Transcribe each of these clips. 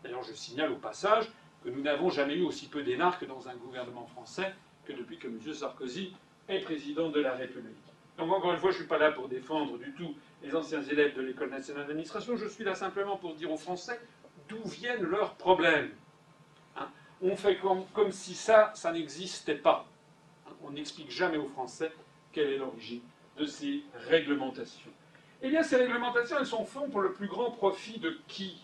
D'ailleurs, je signale au passage que nous n'avons jamais eu aussi peu d'énarques dans un gouvernement français que depuis que M. Sarkozy est président de la République. Donc encore une fois, je ne suis pas là pour défendre du tout les anciens élèves de l'École nationale d'administration, je suis là simplement pour dire aux Français d'où viennent leurs problèmes. Hein, on fait comme si ça n'existait pas. Hein, on n'explique jamais aux Français quelle est l'origine de ces réglementations. Eh bien, ces réglementations, elles sont faites pour le plus grand profit de qui?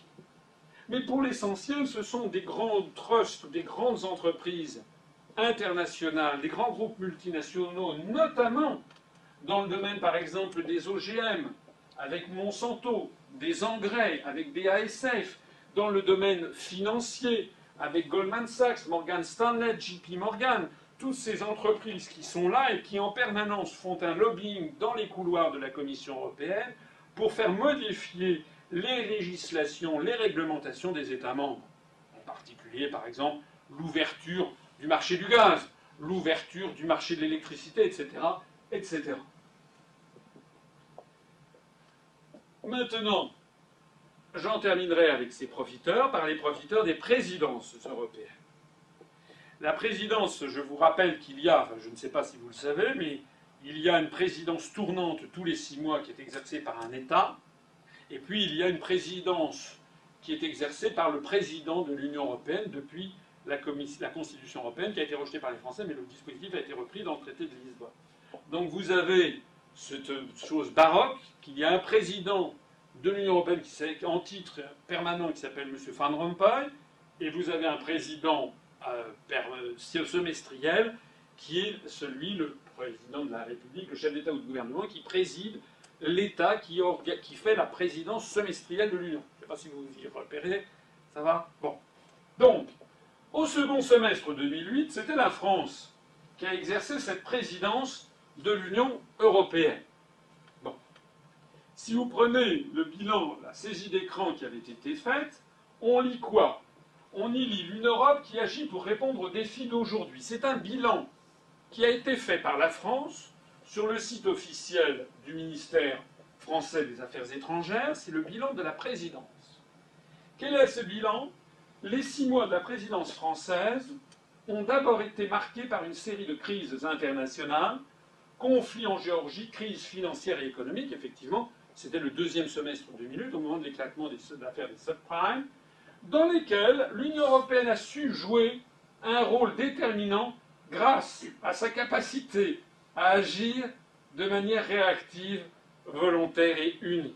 Mais pour l'essentiel, ce sont des grands trusts, des grandes entreprises internationales, des grands groupes multinationaux, notamment dans le domaine, par exemple, des OGM, avec Monsanto, des engrais, avec BASF, dans le domaine financier, avec Goldman Sachs, Morgan Stanley, JP Morgan, toutes ces entreprises qui sont là et qui en permanence font un lobbying dans les couloirs de la Commission européenne pour faire modifier les législations, les réglementations des États membres. En particulier, par exemple, l'ouverture du marché du gaz, l'ouverture du marché de l'électricité, etc., etc. Maintenant, j'en terminerai avec ces profiteurs par les profiteurs des présidences européennes. La présidence, je vous rappelle qu'il y a, enfin je ne sais pas si vous le savez, mais il y a une présidence tournante tous les 6 mois qui est exercée par un État, et puis il y a une présidence qui est exercée par le président de l'Union européenne depuis la Constitution européenne qui a été rejetée par les Français, mais le dispositif a été repris dans le traité de Lisbonne. Donc vous avez cette chose baroque, qu'il y a un président de l'Union européenne qui en titre permanent qui s'appelle M. Van Rompuy, et vous avez un président semestriel qui est celui, le président de la République, le chef d'État ou de gouvernement, qui préside l'État qui fait la présidence semestrielle de l'Union. Je ne sais pas si vous y repérez, ça va? Bon. Donc, au second semestre 2008, c'était la France qui a exercé cette présidence de l'Union européenne. Bon. Si vous prenez le bilan, la saisie d'écran qui avait été faite, on lit quoi? On y lit une Europe qui agit pour répondre aux défis d'aujourd'hui. C'est un bilan qui a été fait par la France sur le site officiel du ministère français des Affaires étrangères. C'est le bilan de la présidence. Quel est ce bilan? Les 6 mois de la présidence française ont d'abord été marqués par une série de crises internationales, conflit en Géorgie, crise financière et économique, effectivement, c'était le deuxième semestre 2008, au moment de l'éclatement de l'affaire des subprimes, dans lesquelles l'Union européenne a su jouer un rôle déterminant grâce à sa capacité à agir de manière réactive, volontaire et unie.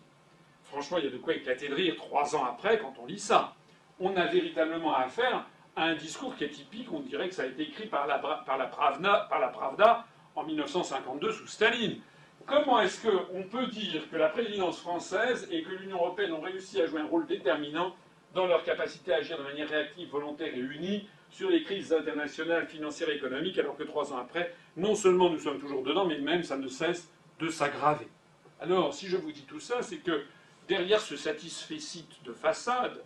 Franchement, il y a de quoi éclater de rire 3 ans après quand on lit ça. On a véritablement affaire à un discours qui est typique, on dirait que ça a été écrit par la Pravda en 1952 sous Staline. Comment est-ce qu'on peut dire que la présidence française et que l'Union européenne ont réussi à jouer un rôle déterminant dans leur capacité à agir de manière réactive, volontaire et unie sur les crises internationales, financières et économiques, alors que 3 ans après, non seulement nous sommes toujours dedans, mais même ça ne cesse de s'aggraver. Alors, si je vous dis tout ça, c'est que derrière ce satisfecit de façade,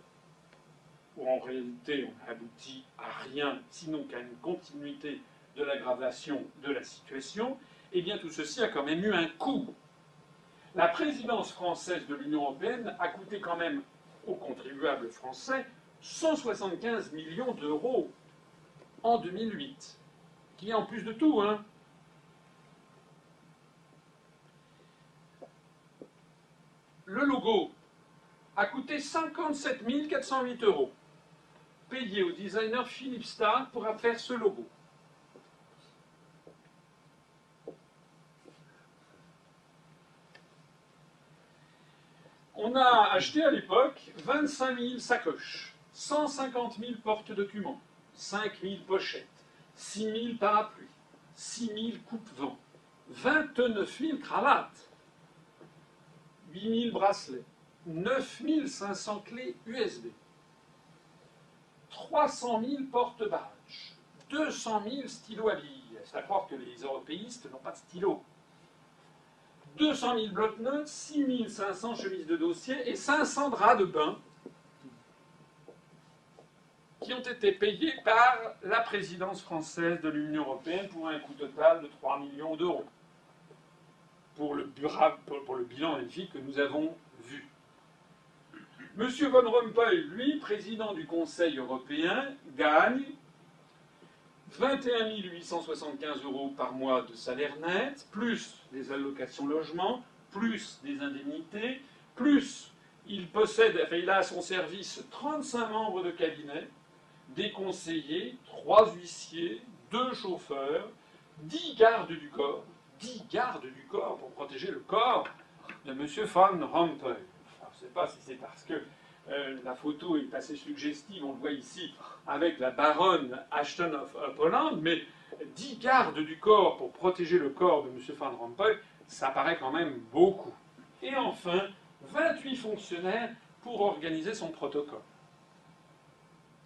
où en réalité on n'aboutit à rien, sinon qu'à une continuité de l'aggravation de la situation, eh bien tout ceci a quand même eu un coût. La présidence française de l'Union européenne a coûté quand même aux contribuables français 175 millions d'euros en 2008. Qui est en plus de tout, hein. Le logo a coûté 57 408 euros, payé au designer Philippe Stark pour faire ce logo. On a acheté à l'époque 25 000 sacoches, 150 000 porte-documents, 5 000 pochettes, 6 000 parapluies, 6 000 coupe-vents, 29 000 cravates, 8 000 bracelets, 9 500 clés USB, 300 000 porte-badges, 200 000 stylos à billes. C'est à croire que les européistes n'ont pas de stylos. 200 000 bloc-notes, 6 500 chemises de dossier et 500 draps de bain qui ont été payés par la présidence française de l'Union européenne pour un coût total de 3 millions d'euros. Pour le bilan magnifique que nous avons vu. M. Van Rompuy, lui, président du Conseil européen, gagne 21 875 € par mois de salaire net, plus des allocations logement, plus des indemnités, plus il possède, enfin il a à son service 35 membres de cabinet, des conseillers, 3 huissiers, 2 chauffeurs, 10 gardes du corps, 10 gardes du corps pour protéger le corps de M. Van Rompuy. Alors, je ne sais pas si c'est parce que la photo est assez suggestive, on le voit ici avec la baronne Ashton of Holland, mais 10 gardes du corps pour protéger le corps de M. Van Rompuy, ça paraît quand même beaucoup. Et enfin, 28 fonctionnaires pour organiser son protocole.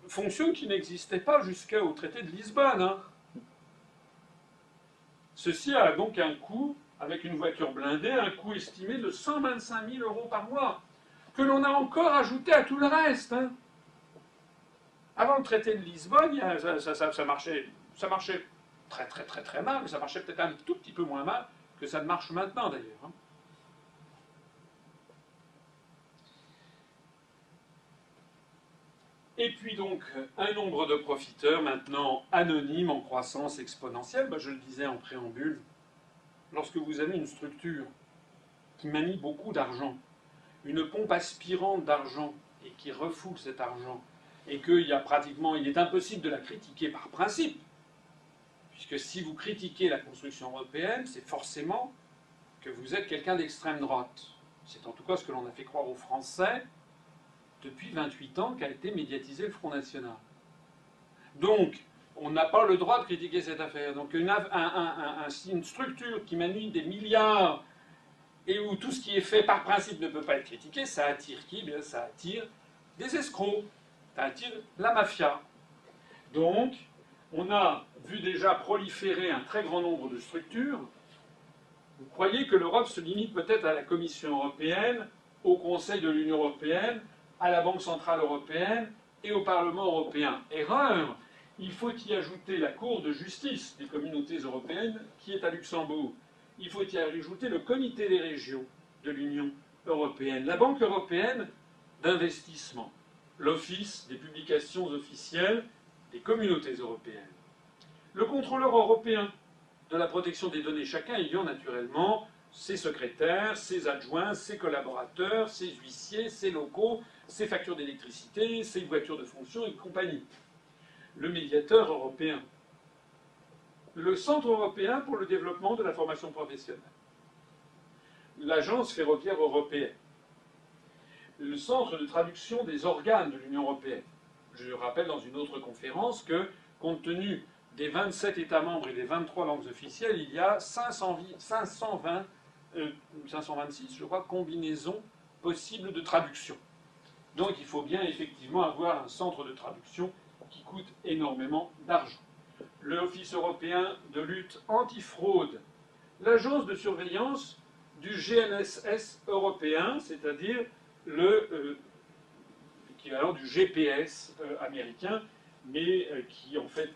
Fonction qui n'existait pas jusqu'au traité de Lisbonne. Hein. Ceci a donc un coût, avec une voiture blindée, un coût estimé de 125 000 € par mois, que l'on a encore ajouté à tout le reste. Hein. Avant le traité de Lisbonne, ça marchait très mal, mais ça marchait peut-être un tout petit peu moins mal que ça ne marche maintenant d'ailleurs. Hein. Et puis donc, un nombre de profiteurs maintenant anonymes en croissance exponentielle. Je le disais en préambule, lorsque vous avez une structure qui manie beaucoup d'argent, une pompe aspirante d'argent et qui refoule cet argent, et qu'il est impossible de la critiquer par principe, puisque si vous critiquez la construction européenne, c'est forcément que vous êtes quelqu'un d'extrême droite. C'est en tout cas ce que l'on a fait croire aux Français depuis 28 ans qu'a été médiatisé le Front National. Donc, on n'a pas le droit de critiquer cette affaire. Donc, une structure qui manie des milliards et où tout ce qui est fait par principe ne peut pas être critiqué, ça attire qui ? Bien, ça attire des escrocs, ça attire la mafia. Donc, on a vu déjà proliférer un très grand nombre de structures. Vous croyez que l'Europe se limite peut-être à la Commission européenne, au Conseil de l'Union européenne, à la Banque centrale européenne et au Parlement européen. Erreur. Il faut y ajouter la Cour de justice des communautés européennes qui est à Luxembourg. Il faut y ajouter le Comité des régions de l'Union européenne, la Banque européenne d'investissement, l'Office des publications officielles des communautés européennes, le contrôleur européen de la protection des données, chacun ayant naturellement ses secrétaires, ses adjoints, ses collaborateurs, ses huissiers, ses locaux, ses factures d'électricité, ses voitures de fonction et compagnie. Le médiateur européen. Le Centre européen pour le développement de la formation professionnelle. L'Agence ferroviaire européenne. Le Centre de traduction des organes de l'Union européenne. Je rappelle dans une autre conférence que, compte tenu des 27 États membres et des 23 langues officielles, il y a 526, je crois, combinaisons possibles de traduction. Donc il faut bien effectivement avoir un centre de traduction qui coûte énormément d'argent. L'Office européen de lutte antifraude, l'agence de surveillance du GNSS européen, c'est-à-dire l'équivalent du GPS américain, mais qui en fait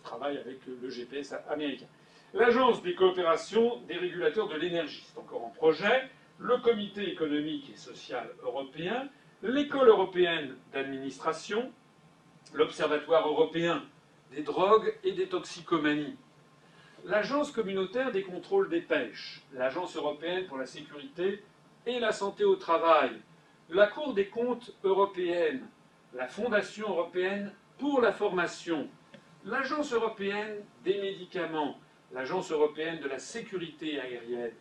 travaille avec le GPS américain. L'Agence des coopérations des régulateurs de l'énergie, c'est encore en projet, le Comité économique et social européen, l'École européenne d'administration, l'Observatoire européen des drogues et des toxicomanies, l'Agence communautaire des contrôles des pêches, l'Agence européenne pour la sécurité et la santé au travail, la Cour des comptes européenne, la Fondation européenne pour la formation, l'Agence européenne des médicaments, l'Agence européenne de la sécurité aérienne,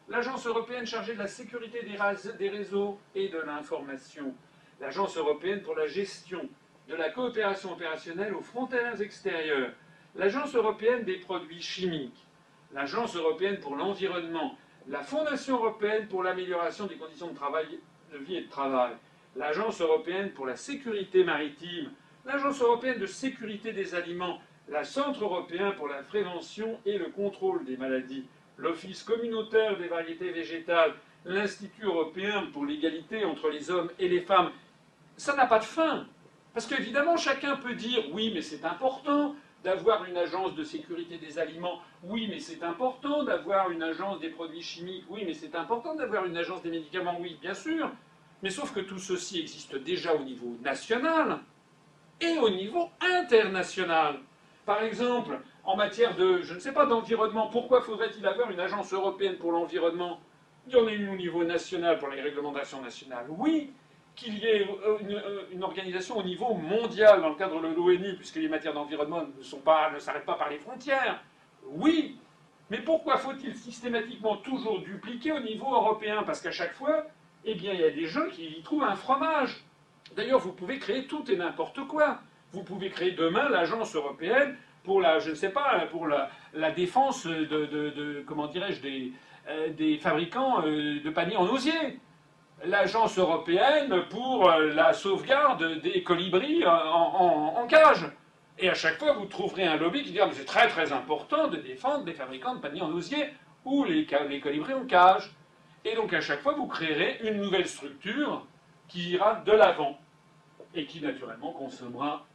l'Agence européenne chargée de la sécurité des réseaux et de l'information, l'Agence européenne pour la gestion de la coopération opérationnelle aux frontières extérieures, l'Agence européenne des produits chimiques, l'Agence européenne pour l'environnement, la Fondation européenne pour l'amélioration des conditions de vie et de travail, l'Agence européenne pour la sécurité maritime, l'Agence européenne de sécurité des aliments, le Centre européen pour la prévention et le contrôle des maladies, l'Office communautaire des variétés végétales, l'Institut européen pour l'égalité entre les hommes et les femmes. Ça n'a pas de fin. Parce qu'évidemment, chacun peut dire « oui, mais c'est important d'avoir une agence de sécurité des aliments, oui, mais c'est important d'avoir une agence des produits chimiques, oui, mais c'est important d'avoir une agence des médicaments, oui, bien sûr ». Mais sauf que tout ceci existe déjà au niveau national et au niveau international. Par exemple, en matière de, je ne sais pas, d'environnement, pourquoi faudrait-il avoir une agence européenne pour l'environnement? Il y en a une au niveau national pour les réglementations nationales. Oui, qu'il y ait une organisation au niveau mondial dans le cadre de l'ONU, puisque les matières d'environnement ne s'arrêtent pas par les frontières. Oui, mais pourquoi faut-il systématiquement toujours dupliquer au niveau européen? Parce qu'à chaque fois, eh bien, il y a des gens qui y trouvent un fromage. D'ailleurs, vous pouvez créer tout et n'importe quoi. Vous pouvez créer demain l'agence européenne pour la, je ne sais pas, pour la défense comment dirais-je, des fabricants de paniers en osier. L'agence européenne pour la sauvegarde des colibris en cage. Et à chaque fois, vous trouverez un lobby qui dira que c'est très très important de défendre les fabricants de paniers en osier ou les colibris en cage. Et donc à chaque fois, vous créerez une nouvelle structure qui ira de l'avant et qui naturellement consommera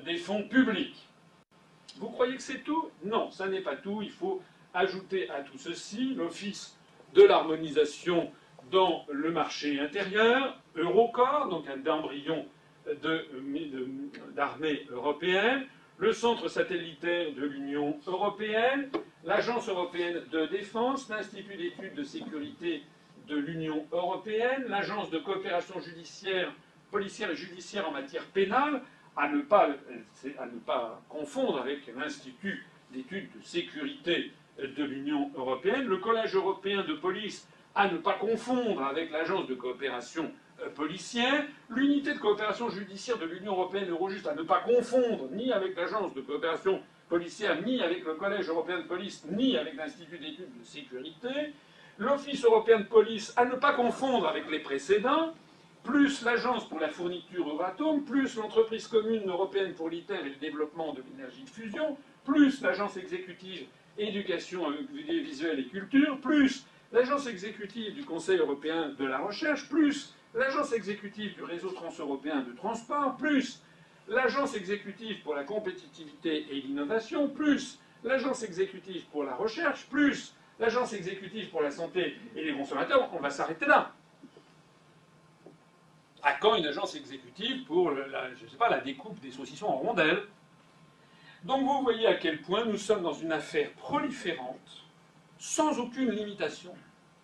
des fonds publics. Vous croyez que c'est tout? Non, ça n'est pas tout. Il faut ajouter à tout ceci l'Office de l'harmonisation dans le marché intérieur, Eurocorps, donc un embryon d'armée européenne, le centre satellitaire de l'Union européenne, l'Agence européenne de défense, l'Institut d'études de sécurité de l'Union européenne, l'Agence de coopération judiciaire, policière et judiciaire en matière pénale, à ne pas confondre avec l'Institut d'études de sécurité de l'Union européenne, le Collège européen de police, à ne pas confondre avec l'Agence de coopération policière, l'unité de coopération judiciaire de l'Union européenne, Eurojust, à ne pas confondre ni avec l'Agence de coopération policière, ni avec le Collège européen de police, ni avec l'Institut d'études de sécurité, l'Office européen de police, à ne pas confondre avec les précédents, plus l'Agence pour la fourniture Euratom, plus l'entreprise commune européenne pour l'ITER et le développement de l'énergie de fusion, plus l'Agence exécutive éducation visuelle et culture, plus l'Agence exécutive du Conseil européen de la recherche, plus l'Agence exécutive du réseau transeuropéen de transport, plus l'Agence exécutive pour la compétitivité et l'innovation, plus l'Agence exécutive pour la recherche, plus l'Agence exécutive pour la santé et les consommateurs, on va s'arrêter là. À quand une agence exécutive pour la découpe des saucissons en rondelles? Donc vous voyez à quel point nous sommes dans une affaire proliférante, sans aucune limitation,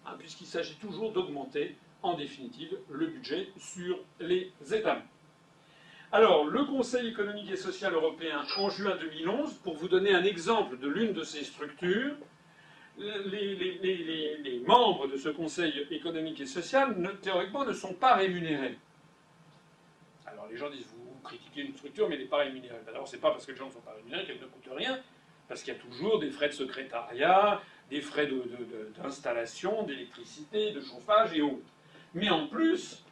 hein, puisqu'il s'agit toujours d'augmenter, en définitive, le budget sur les États membres. Alors, le Conseil économique et social européen, en juin 2011, pour vous donner un exemple de l'une de ces structures, les membres de ce Conseil économique et social, théoriquement, ne sont pas rémunérés. Alors les gens disent, vous critiquez une structure, mais elle n'est pas rémunérée. D'abord, c'est pas parce que les gens ne sont pas rémunérés qu'elle ne coûte rien, parce qu'il y a toujours des frais de secrétariat, des frais d'installation, d'électricité, de chauffage et autres. Mais en plus,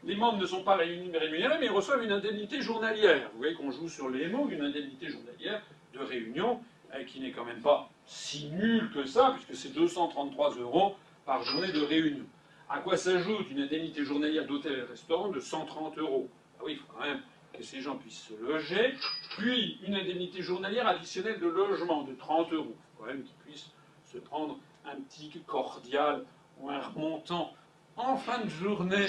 les membres ne sont pas rémunérés, mais ils reçoivent une indemnité journalière. Vous voyez qu'on joue sur les mots, une indemnité journalière de réunion, qui n'est quand même pas si nulle que ça, puisque c'est 233 € par journée de réunion. À quoi s'ajoute une indemnité journalière d'hôtel et restaurant de 130 €? Ah oui, il faut quand même que ces gens puissent se loger, puis une indemnité journalière additionnelle de logement de 30 €. Il faut quand même qu'ils puissent se prendre un petit cordial ou un remontant en fin de journée,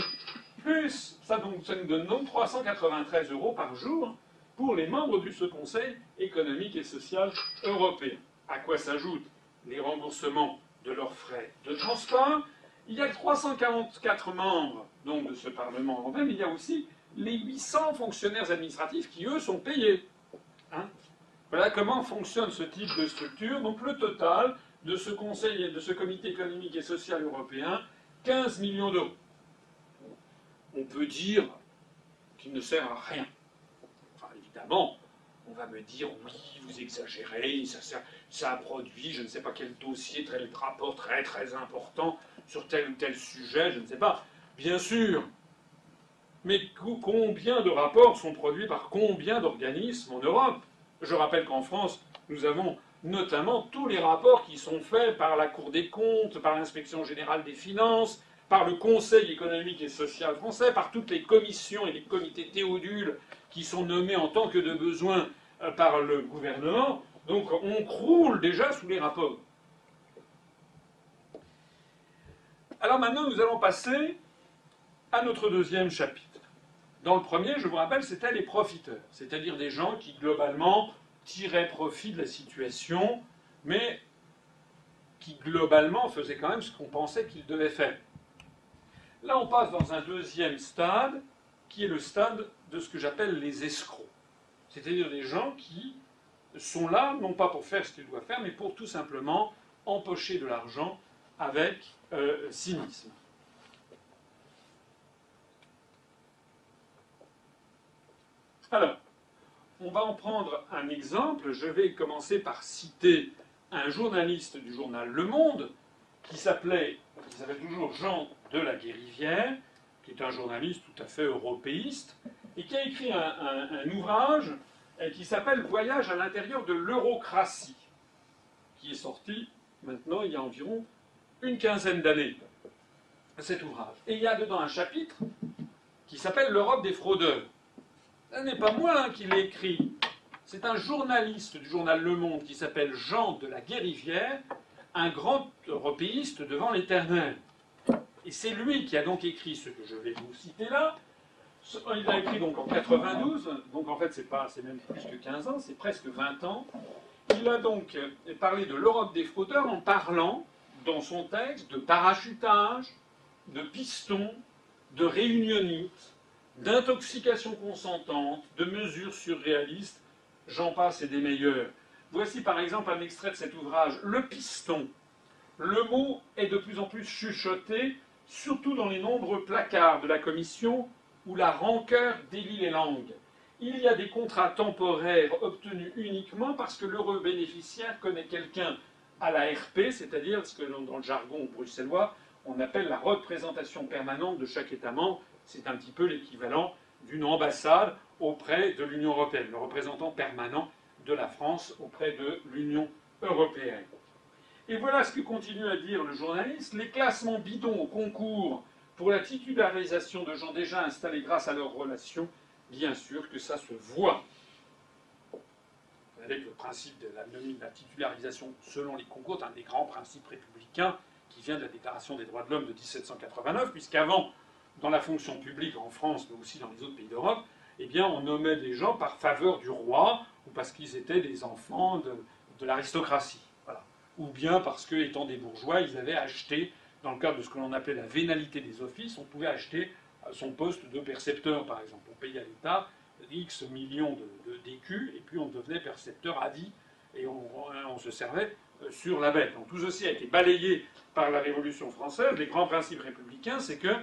plus ça nous donne donc 393 € par jour pour les membres de ce Conseil économique et social européen. À quoi s'ajoutent les remboursements de leurs frais de transport? Il y a 344 membres donc, de ce Parlement européen, mais il y a aussi les 800 fonctionnaires administratifs qui, eux, sont payés. Hein, voilà comment fonctionne ce type de structure. Donc le total de ce Conseil et de ce Comité économique et social européen, 15 millions €. On peut dire qu'il ne sert à rien. Enfin, évidemment, on va me dire, oui, vous exagérez, ça a produit je ne sais pas quel dossier, tel rapport très très important sur tel ou tel sujet, je ne sais pas. Bien sûr. Mais combien de rapports sont produits par combien d'organismes en Europe? Je rappelle qu'en France, nous avons notamment tous les rapports qui sont faits par la Cour des comptes, par l'Inspection générale des finances, par le Conseil économique et social français, par toutes les commissions et les comités théodules qui sont nommés en tant que de besoin par le gouvernement. Donc on croule déjà sous les rapports. Alors maintenant, nous allons passer à notre deuxième chapitre. Dans le premier, je vous rappelle, c'était les profiteurs, c'est-à-dire des gens qui, globalement, tiraient profit de la situation, mais qui, globalement, faisaient quand même ce qu'on pensait qu'ils devaient faire. Là, on passe dans un deuxième stade, qui est le stade de ce que j'appelle les escrocs. C'est-à-dire des gens qui sont là, non pas pour faire ce qu'ils doivent faire, mais pour tout simplement empocher de l'argent avec cynisme. Alors, on va en prendre un exemple. Je vais commencer par citer un journaliste du journal Le Monde, qui s'appelle toujours Jean de la Guérivière, qui est un journaliste tout à fait européiste, et qui a écrit un ouvrage qui s'appelle Voyage à l'intérieur de l'eurocratie, qui est sorti maintenant il y a environ une quinzaine d'années, cet ouvrage. Et il y a dedans un chapitre qui s'appelle L'Europe des fraudeurs. Ce n'est pas moi qui l'ai écrit, c'est un journaliste du journal Le Monde qui s'appelle Jean de la Guérivière, un grand européiste devant l'Éternel. Et c'est lui qui a donc écrit ce que je vais vous citer là. Il l'a écrit donc en 92, donc en fait c'est même plus que 15 ans, c'est presque 20 ans. Il a donc parlé de l'Europe des fraudeurs en parlant, dans son texte, de parachutage, de pistons, de réunionites, d'intoxication consentante, de mesures surréalistes, j'en passe et des meilleurs. Voici par exemple un extrait de cet ouvrage, Le piston. Le mot est de plus en plus chuchoté, surtout dans les nombreux placards de la Commission où la rancœur délie les langues. Il y a des contrats temporaires obtenus uniquement parce que l'heureux bénéficiaire connaît quelqu'un à la RP, c'est-à-dire ce que dans le jargon bruxellois on appelle la représentation permanente de chaque État membre. C'est un petit peu l'équivalent d'une ambassade auprès de l'Union européenne, le représentant permanent de la France auprès de l'Union européenne. Et voilà ce que continue à dire le journaliste. Les classements bidons au concours pour la titularisation de gens déjà installés grâce à leurs relations, bien sûr que ça se voit. Vous savez que le principe de la titularisation selon les concours est un des grands principes républicains qui vient de la Déclaration des droits de l'homme de 1789, puisqu'avant, dans la fonction publique en France, mais aussi dans les autres pays d'Europe, eh bien, on nommait des gens par faveur du roi ou parce qu'ils étaient des enfants de l'aristocratie. Voilà. Ou bien parce que, étant des bourgeois, ils avaient acheté, dans le cadre de ce que l'on appelait la vénalité des offices, on pouvait acheter son poste de percepteur, par exemple. On payait à l'État X millions d'écus, et puis on devenait percepteur à vie, et on se servait sur la bête. Donc tout ceci a été balayé par la Révolution française. Les grands principes républicains, c'est que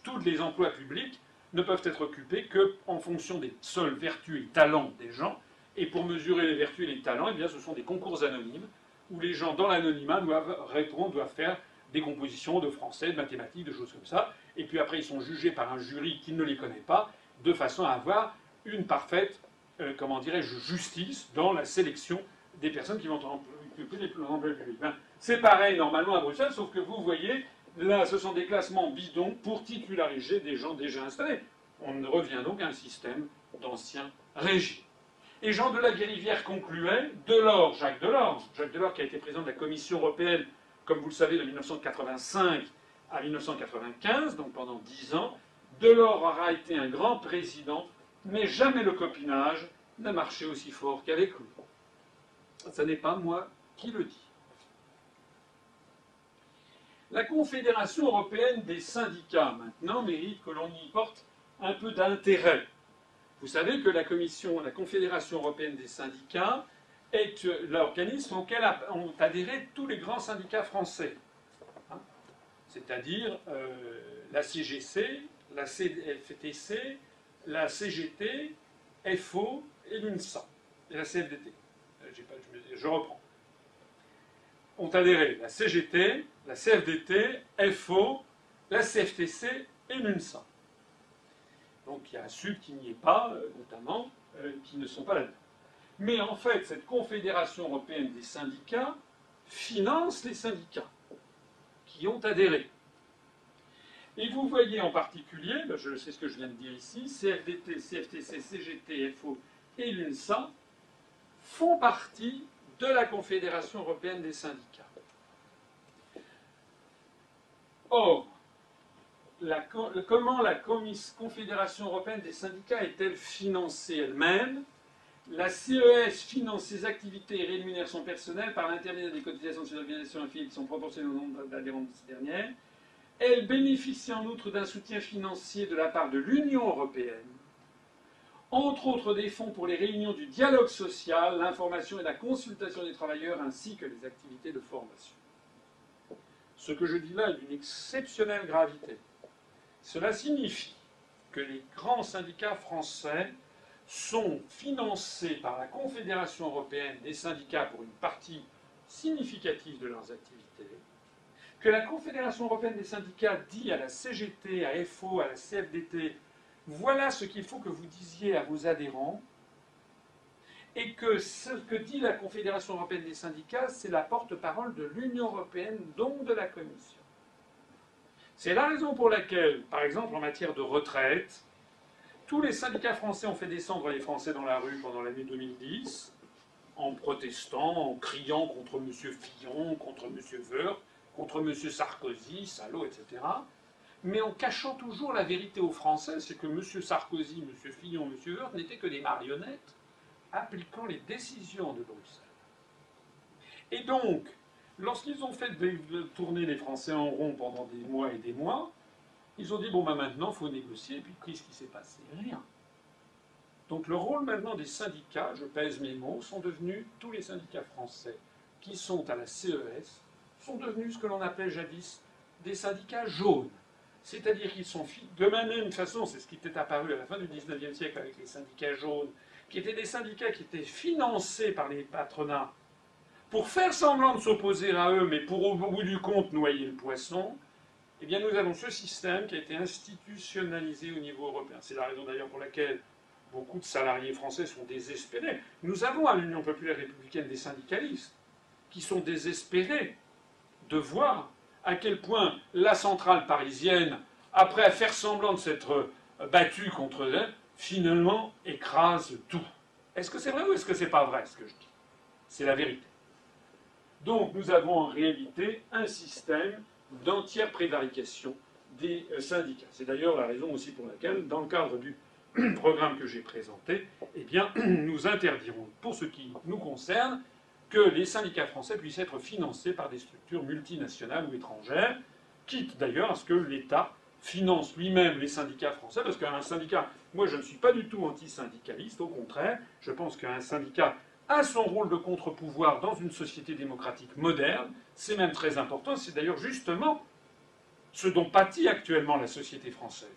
tous les emplois publics ne peuvent être occupés qu'en fonction des seules vertus et talents des gens. Et pour mesurer les vertus et les talents, eh bien, ce sont des concours anonymes où les gens, dans l'anonymat, doivent répondre, doivent faire des compositions de français, de mathématiques, de choses comme ça. Et puis après, ils sont jugés par un jury qui ne les connaît pas, de façon à avoir une parfaite, comment dirais-je, justice dans la sélection des personnes qui vont occuper les emplois publics. Ben, c'est pareil normalement à Bruxelles, sauf que vous voyez, là, ce sont des classements bidons pour titulariser des gens déjà installés. On revient donc à un système d'ancien régime. Et Jean de la Guérivière concluait, Jacques Delors qui a été président de la Commission européenne, comme vous le savez, de 1985 à 1995, donc pendant 10 ans, Delors aura été un grand président, mais jamais le copinage n'a marché aussi fort qu'avec lui. Ce n'est pas moi qui le dis. La Confédération européenne des syndicats, maintenant, mérite que l'on y porte un peu d'intérêt. Vous savez que la Confédération européenne des syndicats est l'organisme auquel ont adhéré tous les grands syndicats français. C'est-à-dire la CGC, la CFTC, la CGT, FO et l'UNSA, et la CFDT. Je reprends. Ont adhéré la CGT, la CFDT, FO, la CFTC et l'UNSA. Donc il y a ceux qui n'y est pas, notamment, qui ne sont pas là-dedans. Mais en fait, cette Confédération européenne des syndicats finance les syndicats qui ont adhéré. Et vous voyez en particulier, je sais ce que je viens de dire ici, CFDT, CFTC, CGT, FO et l'UNSA font partie de la Confédération européenne des syndicats. Or, comment la Confédération européenne des syndicats est-elle financée elle-même? La CES finance ses activités et rémunère son personnel par l'intermédiaire des cotisations de ses organisations affiliées qui sont proportionnées au nombre d'adhérents de ces dernières. Elle bénéficie en outre d'un soutien financier de la part de l'Union européenne, entre autres des fonds pour les réunions du dialogue social, l'information et la consultation des travailleurs, ainsi que les activités de formation. Ce que je dis là est d'une exceptionnelle gravité. Cela signifie que les grands syndicats français sont financés par la Confédération européenne des syndicats pour une partie significative de leurs activités, que la Confédération européenne des syndicats dit à la CGT, à FO, à la CFDT, voilà ce qu'il faut que vous disiez à vos adhérents, et que ce que dit la Confédération européenne des syndicats, c'est la porte-parole de l'Union européenne, donc de la Commission. C'est la raison pour laquelle, par exemple, en matière de retraite, tous les syndicats français ont fait descendre les Français dans la rue pendant l'année 2010, en protestant, en criant contre M. Fillon, contre M. Woerth, contre M. Sarkozy, salaud, etc., mais en cachant toujours la vérité aux Français, c'est que M. Sarkozy, M. Fillon, M. Woerth n'étaient que des marionnettes appliquant les décisions de Bruxelles. Et donc, lorsqu'ils ont fait tourner les Français en rond pendant des mois et des mois, ils ont dit, bon ben maintenant, il faut négocier, et puis qu'est-ce qui s'est passé? Rien. Donc le rôle maintenant des syndicats, je pèse mes mots, sont devenus, tous les syndicats français qui sont à la CES, sont devenus ce que l'on appelait jadis des syndicats jaunes. C'est-à-dire qu'ils sont, de la même façon, c'est ce qui était apparu à la fin du XIXe siècle avec les syndicats jaunes, qui étaient des syndicats qui étaient financés par les patronats pour faire semblant de s'opposer à eux, mais pour au bout du compte noyer le poisson. Eh bien nous avons ce système qui a été institutionnalisé au niveau européen. C'est la raison d'ailleurs pour laquelle beaucoup de salariés français sont désespérés. Nous avons à l'Union populaire républicaine des syndicalistes qui sont désespérés de voir à quel point la centrale parisienne, après faire semblant de s'être battue contre elle, finalement écrase tout. Est-ce que c'est vrai ou est-ce que c'est pas vrai ce que je dis? C'est la vérité. Donc nous avons en réalité un système d'entière prévarication des syndicats. C'est d'ailleurs la raison aussi pour laquelle, dans le cadre du programme que j'ai présenté, eh bien, nous interdirons, pour ce qui nous concerne, que les syndicats français puissent être financés par des structures multinationales ou étrangères, quitte d'ailleurs à ce que l'État finance lui-même les syndicats français, parce qu'un syndicat, moi je ne suis pas du tout anti-syndicaliste, au contraire, je pense qu'un syndicat a son rôle de contre-pouvoir dans une société démocratique moderne, c'est même très important, c'est d'ailleurs justement ce dont pâtit actuellement la société française.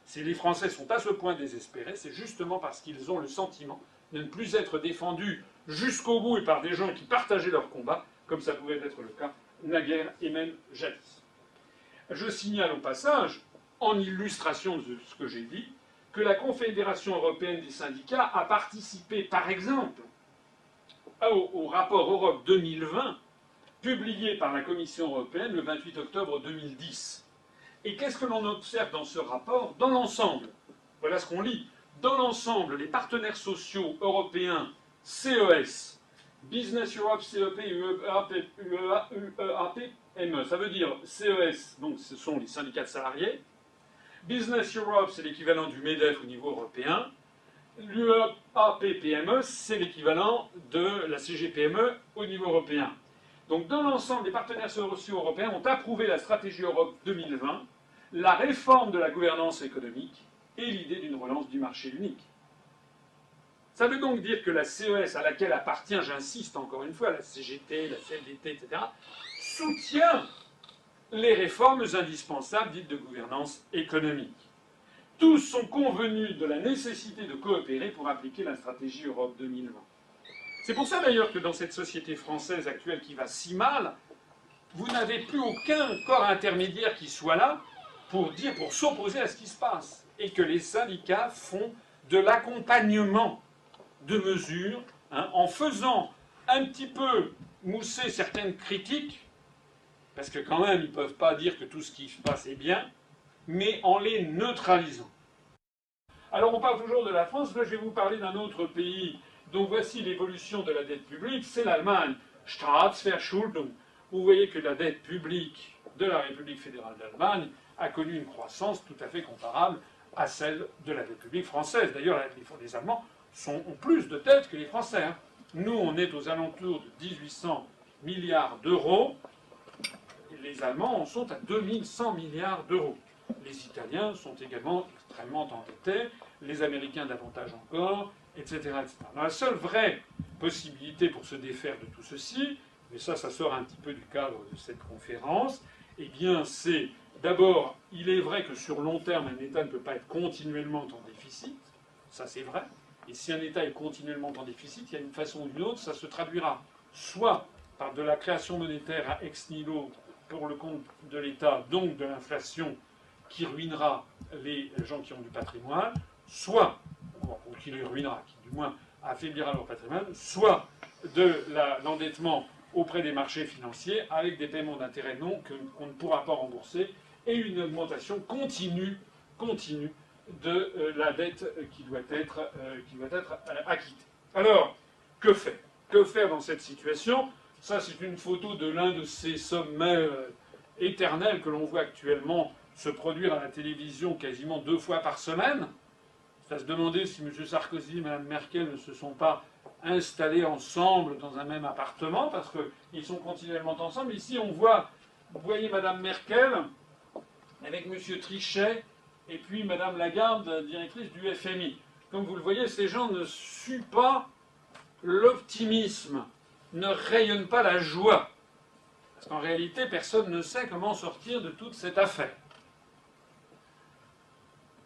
Si les Français sont à ce point désespérés, c'est justement parce qu'ils ont le sentiment de ne plus être défendus jusqu'au bout et par des gens qui partageaient leur combat, comme ça pouvait être le cas naguère et même jadis. Je signale au passage, en illustration de ce que j'ai dit, que la Confédération européenne des syndicats a participé, par exemple, au rapport Europe 2020, publié par la Commission européenne le 28 octobre 2010. Et qu'est-ce que l'on observe dans ce rapport? Dans l'ensemble, voilà ce qu'on lit. Dans l'ensemble, les partenaires sociaux européens, CES, Business Europe, CEP, UEAP-ME, ça veut dire CES, donc ce sont les syndicats de salariés. Business Europe, c'est l'équivalent du MEDEF au niveau européen. L'UEAP-PME, c'est l'équivalent de la CGPME au niveau européen. Donc dans l'ensemble, les partenaires sociaux européens ont approuvé la stratégie Europe 2020, la réforme de la gouvernance économique et l'idée d'une relance du marché unique. Ça veut donc dire que la CES, à laquelle appartient, j'insiste encore une fois, la CGT, la CFDT, etc., soutient les réformes indispensables dites de gouvernance économique. Tous sont convenus de la nécessité de coopérer pour appliquer la stratégie Europe 2020. C'est pour ça d'ailleurs que dans cette société française actuelle qui va si mal, vous n'avez plus aucun corps intermédiaire qui soit là pour s'opposer à ce qui se passe. Et que les syndicats font de l'accompagnement de mesures, en faisant un petit peu mousser certaines critiques, parce que quand même ils ne peuvent pas dire que tout ce qui se passe est bien, mais en les neutralisant. Alors on parle toujours de la France, là je vais vous parler d'un autre pays. Donc voici l'évolution de la dette publique, c'est l'Allemagne. Staatsverschuldung. Vous voyez que la dette publique de la République fédérale d'Allemagne a connu une croissance tout à fait comparable à celle de la République française. D'ailleurs, les Allemands ont plus de dettes que les Français. Hein. Nous, on est aux alentours de 1800 milliards d'euros. Les Allemands en sont à 2100 milliards d'euros. Les Italiens sont également extrêmement endettés, les Américains davantage encore, etc. etc. Alors, la seule vraie possibilité pour se défaire de tout ceci, mais ça sort un petit peu du cadre de cette conférence, eh bien c'est d'abord, il est vrai que sur long terme, un État ne peut pas être continuellement en déficit, ça c'est vrai, et si un État est continuellement en déficit, il y a une façon ou une autre, ça se traduira soit par de la création monétaire à ex nihilo pour le compte de l'État, donc de l'inflation qui ruinera les gens qui ont du patrimoine, soit, ou qui les ruinera, qui du moins affaiblira leur patrimoine, soit de l'endettement auprès des marchés financiers avec des paiements d'intérêts qu'on ne pourra pas rembourser et une augmentation continue de la dette qui doit être acquittée. Alors, que faire? Que faire dans cette situation? Ça, c'est une photo de l'un de ces sommets éternels que l'on voit actuellement se produire à la télévision quasiment 2 fois par semaine. C'est à se demander si M. Sarkozy et Mme Merkel ne se sont pas installés ensemble dans un même appartement, parce qu'ils sont continuellement ensemble. Ici, vous voyez Mme Merkel avec M. Trichet et puis Mme Lagarde, directrice du FMI. Comme vous le voyez, ces gens ne suent pas l'optimisme, ne rayonnent pas la joie. Parce qu'en réalité, personne ne sait comment sortir de toute cette affaire.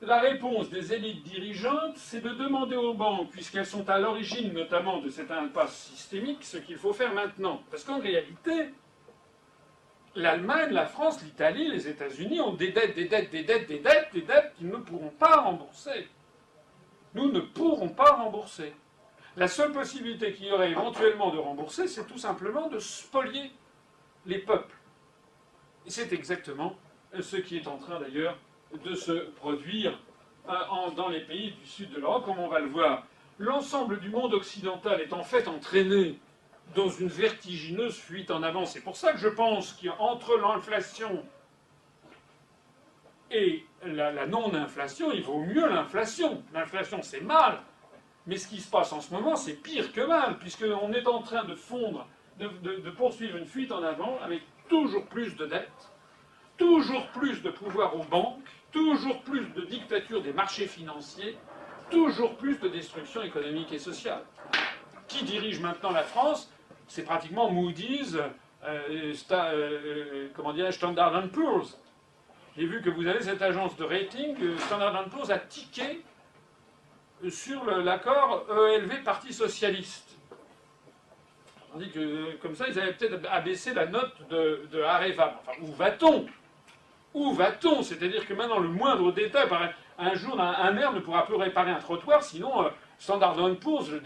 La réponse des élites dirigeantes, c'est de demander aux banques, puisqu'elles sont à l'origine notamment de cette impasse systémique, ce qu'il faut faire maintenant. Parce qu'en réalité, l'Allemagne, la France, l'Italie, les États-Unis ont des dettes qu'ils ne pourront pas rembourser. Nous ne pourrons pas rembourser. La seule possibilité qu'il y aurait éventuellement de rembourser, c'est tout simplement de spolier les peuples. Et c'est exactement ce qui est en train d'ailleurs de se produire dans les pays du sud de l'Europe, comme on va le voir. L'ensemble du monde occidental est en fait entraîné dans une vertigineuse fuite en avant. C'est pour ça que je pense qu'entre l'inflation et la non-inflation, il vaut mieux l'inflation. L'inflation, c'est mal. Mais ce qui se passe en ce moment, c'est pire que mal, puisqu'on est en train de fondre, de poursuivre une fuite en avant avec toujours plus de dettes, toujours plus de pouvoir aux banques, toujours plus de dictature des marchés financiers, toujours plus de destruction économique et sociale. Qui dirige maintenant la France? C'est pratiquement Moody's, Standard & Poor's. J'ai vu que vous avez cette agence de rating, Standard & Poor's a tiqué sur l'accord ELV-Parti Socialiste. Tandis que, comme ça, ils avaient peut-être abaissé la note de Areva. Enfin, où va-t-on? Où va-t-on? C'est-à-dire que maintenant, le moindre détail, un jour, un maire ne pourra plus réparer un trottoir, sinon Standard & Poor's le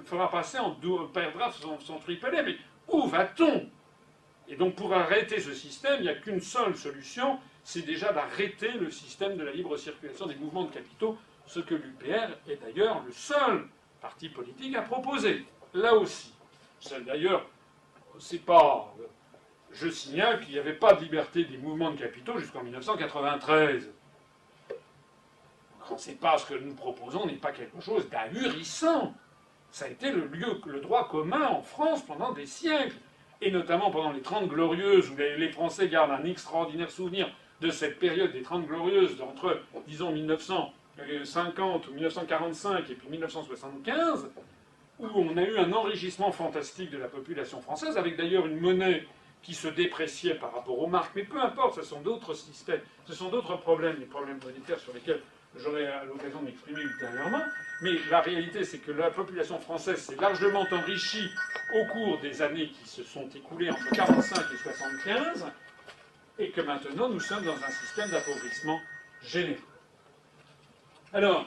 fera passer perdra son triplé. Mais où va-t-on? Et donc, pour arrêter ce système, il n'y a qu'une seule solution, c'est déjà d'arrêter le système de la libre circulation des mouvements de capitaux, ce que l'UPR est d'ailleurs le seul parti politique à proposer. Là aussi. D'ailleurs, c'est pas... Je signale qu'il n'y avait pas de liberté des mouvements de capitaux jusqu'en 1993. C'est pas ce que nous proposons n'est pas quelque chose d'ahurissant. Ça a été le droit commun en France pendant des siècles. Et notamment pendant les 30 Glorieuses, où les Français gardent un extraordinaire souvenir de cette période des 30 Glorieuses, entre, disons, 1950 ou 1945 et puis 1975, où on a eu un enrichissement fantastique de la population française, avec d'ailleurs une monnaie qui se dépréciait par rapport aux marques. Mais peu importe, ce sont d'autres systèmes, ce sont d'autres problèmes, les problèmes monétaires sur lesquels j'aurai l'occasion de m'exprimer ultérieurement. Mais la réalité, c'est que la population française s'est largement enrichie au cours des années qui se sont écoulées entre 1945 et 1975, et que maintenant nous sommes dans un système d'appauvrissement général. Alors,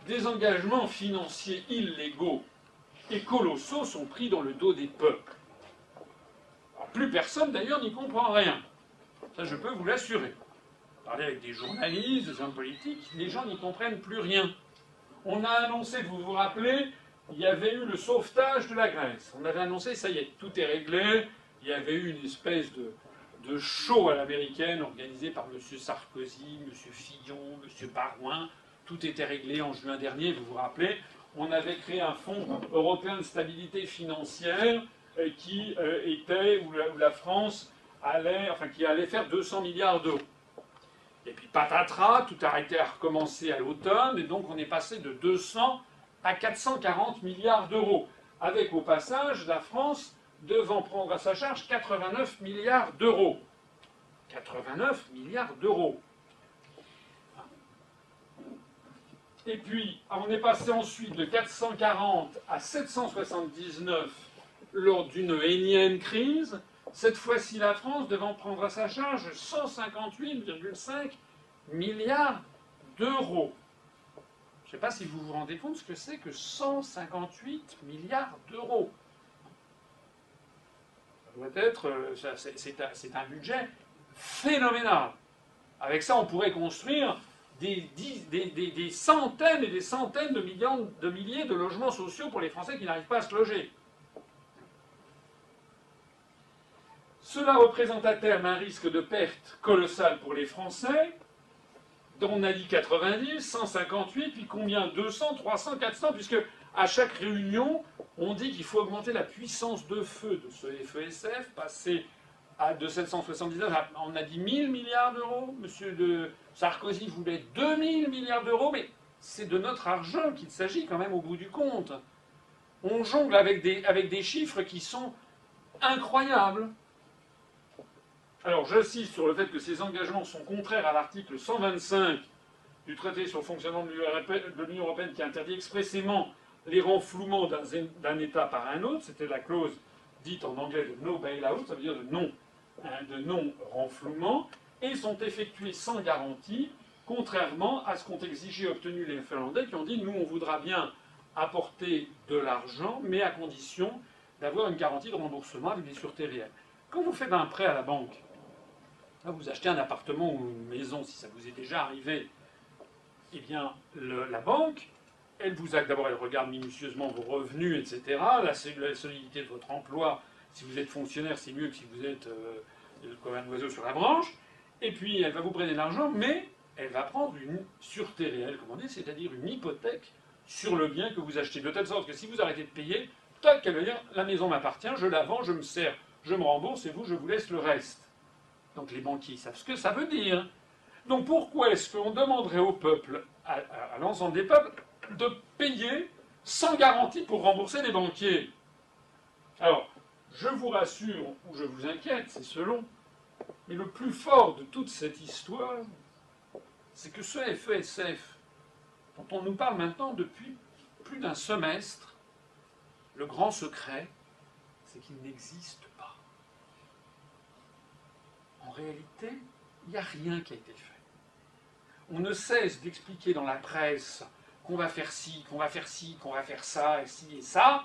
des engagements financiers illégaux et colossaux sont pris dans le dos des peuples. Alors, plus personne d'ailleurs n'y comprend rien. Ça, je peux vous l'assurer. Parler avec des journalistes, des hommes politiques, les gens n'y comprennent plus rien. On a annoncé, vous vous rappelez, il y avait eu le sauvetage de la Grèce. On avait annoncé, ça y est, tout est réglé. Il y avait eu une espèce de de show à l'américaine organisé par M. Sarkozy, M. Fillon, M. Barouin. Tout était réglé en juin dernier, vous vous rappelez. On avait créé un fonds européen de stabilité financière qui était, où la France allait, enfin qui allait faire 200 milliards d'euros. Et puis patatras, tout a arrêté à recommencer à l'automne, et donc on est passé de 200 à 440 milliards d'euros, avec au passage la France devant prendre à sa charge 89 milliards d'euros. 89 milliards d'euros. Et puis, on est passé ensuite de 440 à 779 lors d'une énième crise. Cette fois-ci, la France devant prendre à sa charge 158,5 milliards d'euros. Je ne sais pas si vous vous rendez compte ce que c'est que 158 milliards d'euros. Ça doit être, c'est un budget phénoménal. Avec ça, on pourrait construire des centaines et des centaines de milliers de logements sociaux pour les Français qui n'arrivent pas à se loger. Cela représente à terme un risque de perte colossal pour les Français, dont on a dit 90, 158, puis combien 200, 300, 400, puisque à chaque réunion, on dit qu'il faut augmenter la puissance de feu de ce FESF, passer de 779 à, on a dit 1000 milliards d'euros. Monsieur Sarkozy voulait 2000 milliards d'euros, mais c'est de notre argent qu'il s'agit quand même au bout du compte. On jongle avec des chiffres qui sont incroyables. Alors j'insiste sur le fait que ces engagements sont contraires à l'article 125 du traité sur le fonctionnement de l'Union européenne qui interdit expressément les renflouements d'un État par un autre. C'était la clause dite en anglais de no bail-out, ça veut dire de non-renflouement, et sont effectués sans garantie, contrairement à ce qu'ont exigé et obtenu les Finlandais qui ont dit « nous, on voudra bien apporter de l'argent, mais à condition d'avoir une garantie de remboursement avec des sûretés réelles ». Quand vous faites un prêt à la banque, là, vous achetez un appartement ou une maison, si ça vous est déjà arrivé, eh bien, la banque, d'abord, elle regarde minutieusement vos revenus, etc., la solidité de votre emploi. Si vous êtes fonctionnaire, c'est mieux que si vous êtes comme un oiseau sur la branche. Et puis, elle va vous prêter l'argent, mais elle va prendre une sûreté réelle, comme on dit, c'est-à-dire une hypothèque sur le bien que vous achetez. De telle sorte que si vous arrêtez de payer, tac, elle va dire « la maison m'appartient, je la vends, je me sers, je me rembourse, et vous, je vous laisse le reste ». Donc les banquiers savent ce que ça veut dire. Donc pourquoi est-ce qu'on demanderait au peuple, à l'ensemble des peuples, de payer sans garantie pour rembourser les banquiers? Alors, je vous rassure, ou je vous inquiète, c'est selon, mais le plus fort de toute cette histoire, c'est que ce FESF, dont on nous parle maintenant depuis plus d'un semestre, le grand secret, c'est qu'il n'existe pas. En réalité, il n'y a rien qui a été fait. On ne cesse d'expliquer dans la presse qu'on va faire ci, qu'on va faire ci, qu'on va faire ça, et ci et ça,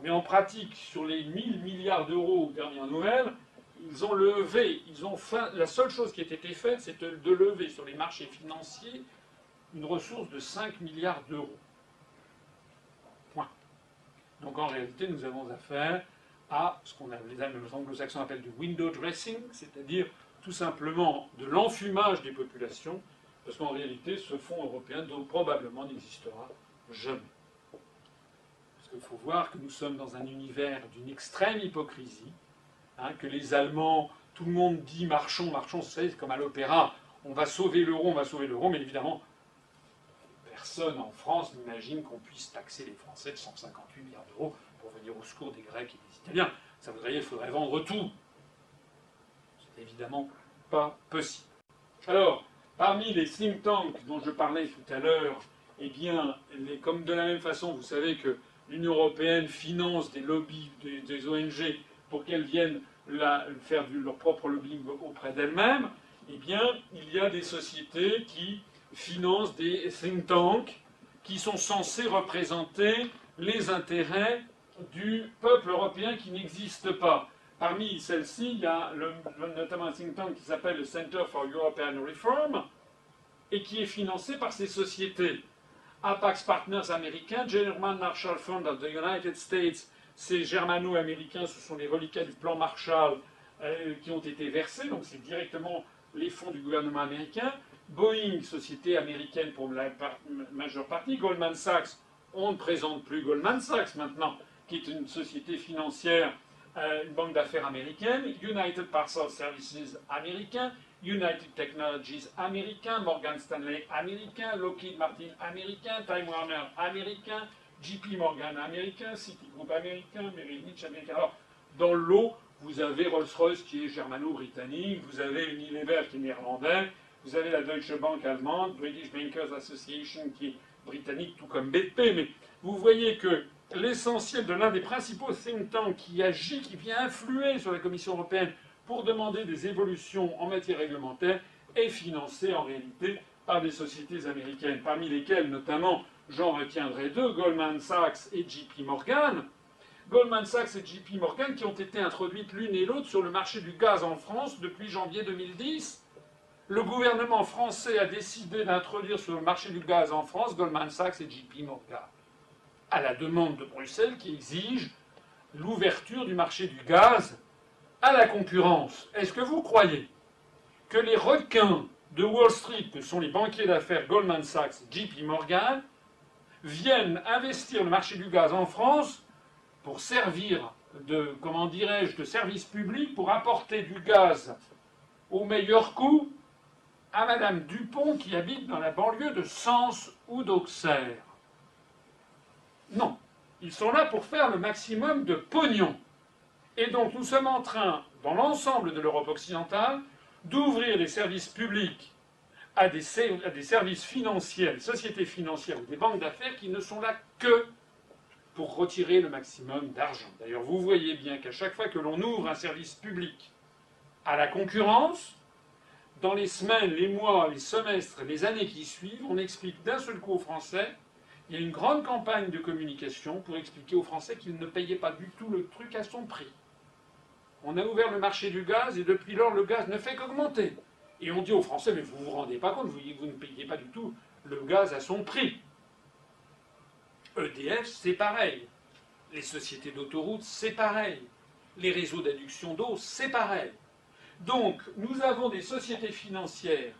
mais en pratique, sur les 1000 milliards d'euros aux dernières nouvelles, ils ont levé, la seule chose qui a été faite, c'est de lever sur les marchés financiers une ressource de 5 milliards d'euros. Point. Donc en réalité, nous avons affaire à ce qu'on les anglo-saxons appellent du window dressing, c'est-à-dire tout simplement de l'enfumage des populations, parce qu'en réalité, ce fonds européen probablement n'existera jamais. Parce qu'il faut voir que nous sommes dans un univers d'une extrême hypocrisie, que les Allemands, tout le monde dit marchons, marchons, vous savez, c'est comme à l'opéra, on va sauver l'euro, mais évidemment, personne en France n'imagine qu'on puisse taxer les Français de 158 milliards d'euros pour venir au secours des Grecs et des Italiens. Ça voudrait dire qu'il faudrait vendre tout. C'est évidemment pas possible. Alors, parmi les think tanks dont je parlais tout à l'heure, eh bien, comme de la même façon, vous savez que l'Union européenne finance des lobbies, des ONG, pour qu'elles viennent faire leur propre lobbying auprès d'elles-mêmes, eh bien, il y a des sociétés qui financent des think tanks qui sont censés représenter les intérêts du peuple européen qui n'existe pas. Parmi celles-ci, il y a notamment un think tank qui s'appelle le Center for European Reform et qui est financé par ces sociétés. Apax Partners américains, German Marshall Fund of the United States, ces germano-américains, ce sont les reliquats du plan Marshall qui ont été versés, donc c'est directement les fonds du gouvernement américain. Boeing, société américaine pour la majeure partie. Goldman Sachs, on ne présente plus Goldman Sachs maintenant, qui est une société financière, une banque d'affaires américaine. United Parcel Services américain. United Technologies américain. Morgan Stanley américain. Lockheed Martin américain. Time Warner américain. JP Morgan américain. Citigroup américain. Merrill Lynch américain. Alors, dans le lot, vous avez Rolls-Royce qui est germano-britannique. Vous avez Unilever qui est néerlandais. Vous avez la Deutsche Bank allemande, British Bankers Association qui est britannique, tout comme BP. Mais vous voyez que l'essentiel de l'un des principaux think tanks qui agit, qui vient influer sur la Commission européenne pour demander des évolutions en matière réglementaire, est financé en réalité par des sociétés américaines, parmi lesquelles notamment, j'en retiendrai deux, Goldman Sachs et JP Morgan. Goldman Sachs et JP Morgan qui ont été introduites l'une et l'autre sur le marché du gaz en France depuis janvier 2010. Le gouvernement français a décidé d'introduire sur le marché du gaz en France Goldman Sachs et JP Morgan, à la demande de Bruxelles qui exige l'ouverture du marché du gaz à la concurrence. Est-ce que vous croyez que les requins de Wall Street, que sont les banquiers d'affaires Goldman Sachs et JP Morgan, viennent investir le marché du gaz en France pour servir de, comment dirais-je, de service public, pour apporter du gaz au meilleur coût à Madame Dupont qui habite dans la banlieue de Sens ou d'Auxerre? Non. Ils sont là pour faire le maximum de pognon. Et donc nous sommes en train, dans l'ensemble de l'Europe occidentale, d'ouvrir des services publics à des services financiers, des sociétés financières ou des banques d'affaires qui ne sont là que pour retirer le maximum d'argent. D'ailleurs, vous voyez bien qu'à chaque fois que l'on ouvre un service public à la concurrence, dans les semaines, les mois, les semestres, les années qui suivent, on explique d'un seul coup aux Français, il y a une grande campagne de communication pour expliquer aux Français qu'ils ne payaient pas du tout le truc à son prix. On a ouvert le marché du gaz et depuis lors, le gaz ne fait qu'augmenter. Et on dit aux Français, mais vous ne vous rendez pas compte, vous ne payez pas du tout le gaz à son prix. EDF, c'est pareil. Les sociétés d'autoroutes, c'est pareil. Les réseaux d'adduction d'eau, c'est pareil. Donc, nous avons des sociétés financières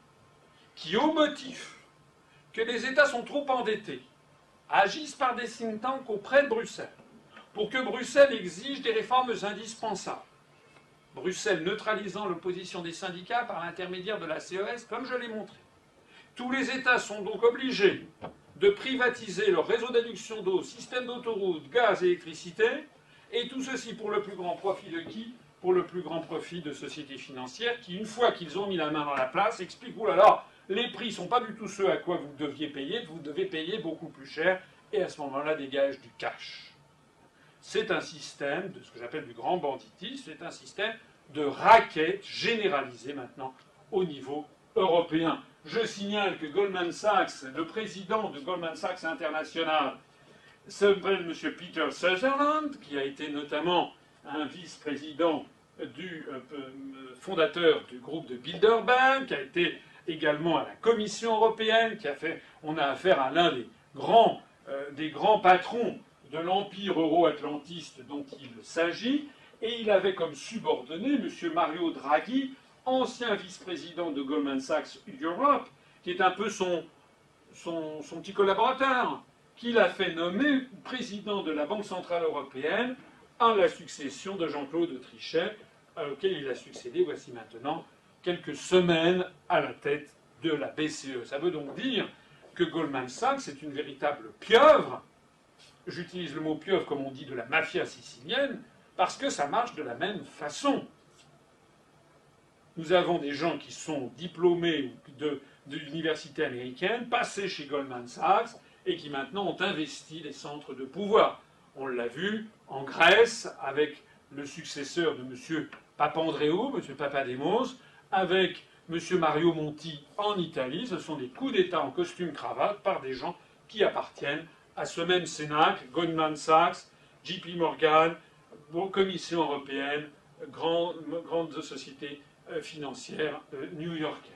qui, au motif que les États sont trop endettés, agissent par des think tanks auprès de Bruxelles, pour que Bruxelles exige des réformes indispensables. Bruxelles neutralisant l'opposition des syndicats par l'intermédiaire de la CES, comme je l'ai montré. Tous les États sont donc obligés de privatiser leur réseau d'adduction d'eau, système d'autoroutes, gaz et électricité, et tout ceci pour le plus grand profit de qui? Pour le plus grand profit de sociétés financières qui, une fois qu'ils ont mis la main dans la place, expliquent « Ouh là là, les prix ne sont pas du tout ceux à quoi vous deviez payer, vous devez payer beaucoup plus cher » et à ce moment-là dégagent du cash. C'est un système de ce que j'appelle du grand banditisme, c'est un système de racket généralisé maintenant au niveau européen. Je signale que Goldman Sachs, le président de Goldman Sachs International, s'appelle M. Peter Sutherland, qui a été notamment un vice-président du fondateur du groupe de Bilderberg, qui a été également à la Commission européenne, on a affaire à l'un des grands patrons de l'empire euro-atlantiste dont il s'agit, et il avait comme subordonné M. Mario Draghi, ancien vice-président de Goldman Sachs Europe, qui est un peu son petit collaborateur, qu'il a fait nommer président de la Banque Centrale Européenne à la succession de Jean-Claude Trichet, auquel il a succédé, voici maintenant, quelques semaines à la tête de la BCE. Ça veut donc dire que Goldman Sachs est une véritable pieuvre. J'utilise le mot pieuvre comme on dit de la mafia sicilienne, parce que ça marche de la même façon. Nous avons des gens qui sont diplômés de l'université américaine, passés chez Goldman Sachs, et qui maintenant ont investi les centres de pouvoir. On l'a vu en Grèce avec le successeur de M. Papandréou, M. Papademos, avec M. Mario Monti en Italie. Ce sont des coups d'État en costume-cravate par des gens qui appartiennent à ce même cénacle, Goldman Sachs, JP Morgan, Commission européenne, grandes sociétés financières new-yorkaises.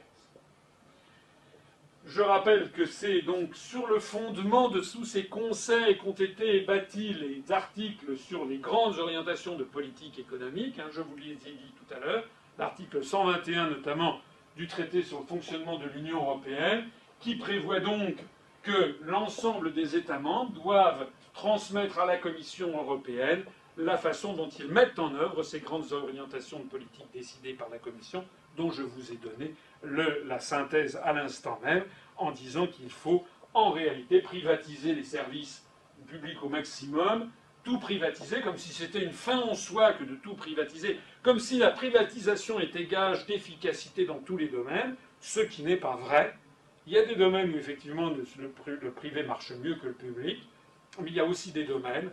Je rappelle que c'est donc sur le fondement de tous ces conseils qu'ont été bâtis les articles sur les grandes orientations de politique économique, je vous les ai dit tout à l'heure, l'article 121 notamment du traité sur le fonctionnement de l'Union européenne, qui prévoit donc que l'ensemble des États membres doivent transmettre à la Commission européenne la façon dont ils mettent en œuvre ces grandes orientations de politique décidées par la Commission, dont je vous ai donné la synthèse à l'instant même, en disant qu'il faut en réalité privatiser les services publics au maximum, tout privatiser, comme si c'était une fin en soi que de tout privatiser, comme si la privatisation était gage d'efficacité dans tous les domaines, ce qui n'est pas vrai. Il y a des domaines où effectivement le privé marche mieux que le public, mais il y a aussi des domaines,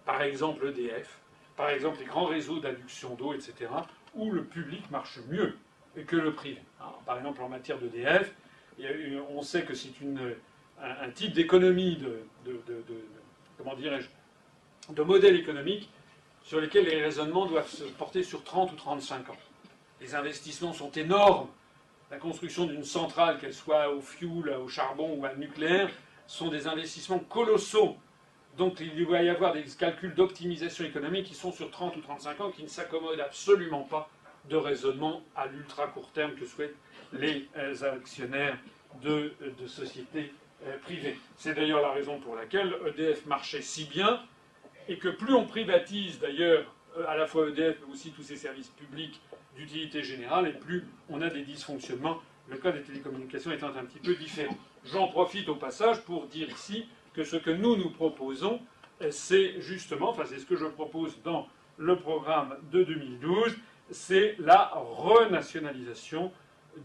par exemple EDF, par exemple les grands réseaux d'adduction d'eau, etc., où le public marche mieux que le privé. Par exemple en matière d'EDF, on sait que c'est un type d'économie, comment dirais-je, de modèle économique sur lesquels les raisonnements doivent se porter sur 30 ou 35 ans. Les investissements sont énormes. La construction d'une centrale, qu'elle soit au fioul, au charbon ou au nucléaire, sont des investissements colossaux. Donc il doit y avoir des calculs d'optimisation économique qui sont sur 30 ou 35 ans, qui ne s'accommodent absolument pas de raisonnement à l'ultra court terme que souhaitent les actionnaires de sociétés privées. C'est d'ailleurs la raison pour laquelle EDF marchait si bien, et que plus on privatise d'ailleurs à la fois EDF mais aussi tous ces services publics d'utilité générale, et plus on a des dysfonctionnements, le cas des télécommunications étant un petit peu différent. J'en profite au passage pour dire ici que ce que nous proposons, c'est justement, enfin c'est ce que je propose dans le programme de 2012, c'est la renationalisation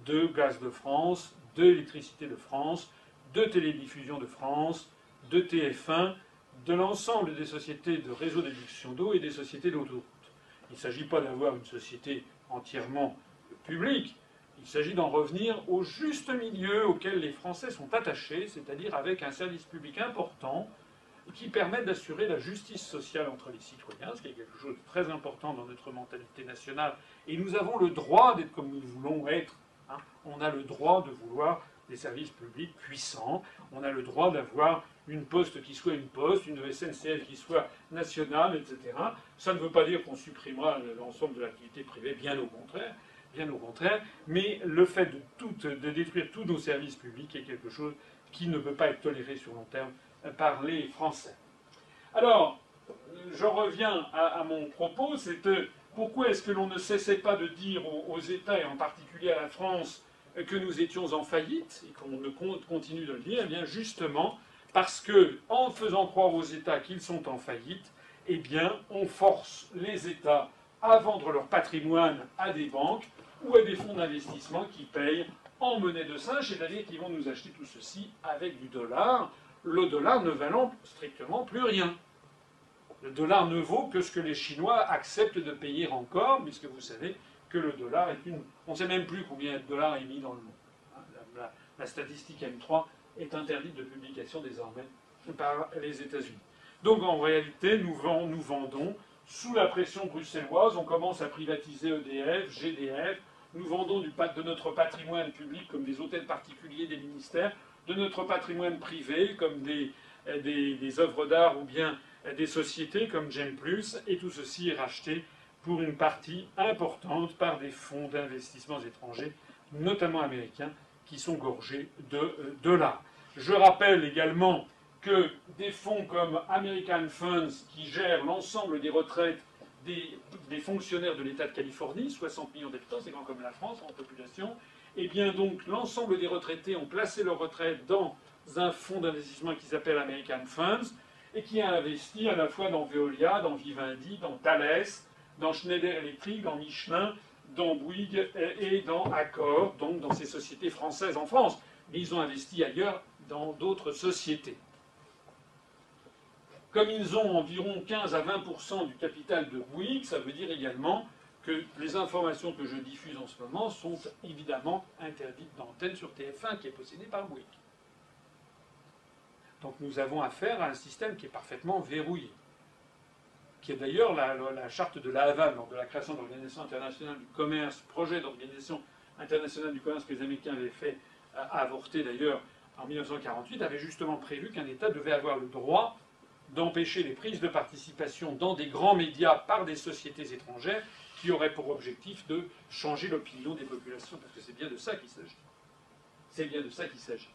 de Gaz de France, d'Électricité de France, de Télédiffusion de France, de TF1, de l'ensemble des sociétés de réseau d'adduction d'eau et des sociétés d'autoroutes. Il ne s'agit pas d'avoir une société entièrement publique, il s'agit d'en revenir au juste milieu auquel les Français sont attachés, c'est-à-dire avec un service public important qui permette d'assurer la justice sociale entre les citoyens, ce qui est quelque chose de très important dans notre mentalité nationale. Et nous avons le droit d'être comme nous voulons être. On a le droit de vouloir des services publics puissants, on a le droit d'avoir une poste qui soit une poste, une SNCF qui soit nationale, etc. Ça ne veut pas dire qu'on supprimera l'ensemble de l'activité privée, bien au contraire, mais le fait de détruire tous nos services publics est quelque chose qui ne peut pas être toléré sur long terme par les Français. Alors, je reviens à mon propos, c'est pourquoi est-ce que l'on ne cessait pas de dire aux États, et en particulier à la France, que nous étions en faillite, et qu'on continue de le dire? Eh bien, justement, parce que, en faisant croire aux États qu'ils sont en faillite, eh bien, on force les États à vendre leur patrimoine à des banques ou à des fonds d'investissement qui payent en monnaie de singe, c'est-à-dire qu'ils vont nous acheter tout ceci avec du dollar, le dollar ne valant strictement plus rien. Le dollar ne vaut que ce que les Chinois acceptent de payer encore, puisque vous savez que le dollar est une... On ne sait même plus combien de dollars est mis dans le monde. La statistique M3 est interdite de publication désormais par les États-Unis. Donc en réalité, nous vendons sous la pression bruxelloise, on commence à privatiser EDF, GDF, nous vendons de notre patrimoine public comme des hôtels particuliers des ministères, de notre patrimoine privé comme des œuvres d'art ou bien des sociétés comme Gem+, et tout ceci est racheté pour une partie importante par des fonds d'investissement étrangers, notamment américains, qui sont gorgés de dollars. Je rappelle également que des fonds comme American Funds, qui gèrent l'ensemble des retraites des fonctionnaires de l'État de Californie, 60 millions d'habitants, c'est grand comme la France en population, et bien donc l'ensemble des retraités ont placé leur retraite dans un fonds d'investissement qui s'appelle American Funds, et qui a investi à la fois dans Veolia, dans Vivendi, dans Thales, dans Schneider Electric, dans Michelin, dans Bouygues et dans Accor, donc dans ces sociétés françaises en France. Mais ils ont investi ailleurs dans d'autres sociétés. Comme ils ont environ 15 à 20% du capital de Bouygues, ça veut dire également que les informations que je diffuse en ce moment sont évidemment interdites d'antenne sur TF1 qui est possédé par Bouygues. Donc nous avons affaire à un système qui est parfaitement verrouillé, qui est d'ailleurs la charte de la Havane, lors de la création de l'Organisation internationale du commerce, projet d'Organisation internationale du commerce que les Américains avaient fait avorter d'ailleurs en 1948, avait justement prévu qu'un État devait avoir le droit d'empêcher les prises de participation dans des grands médias par des sociétés étrangères qui auraient pour objectif de changer l'opinion des populations, parce que c'est bien de ça qu'il s'agit. C'est bien de ça qu'il s'agit.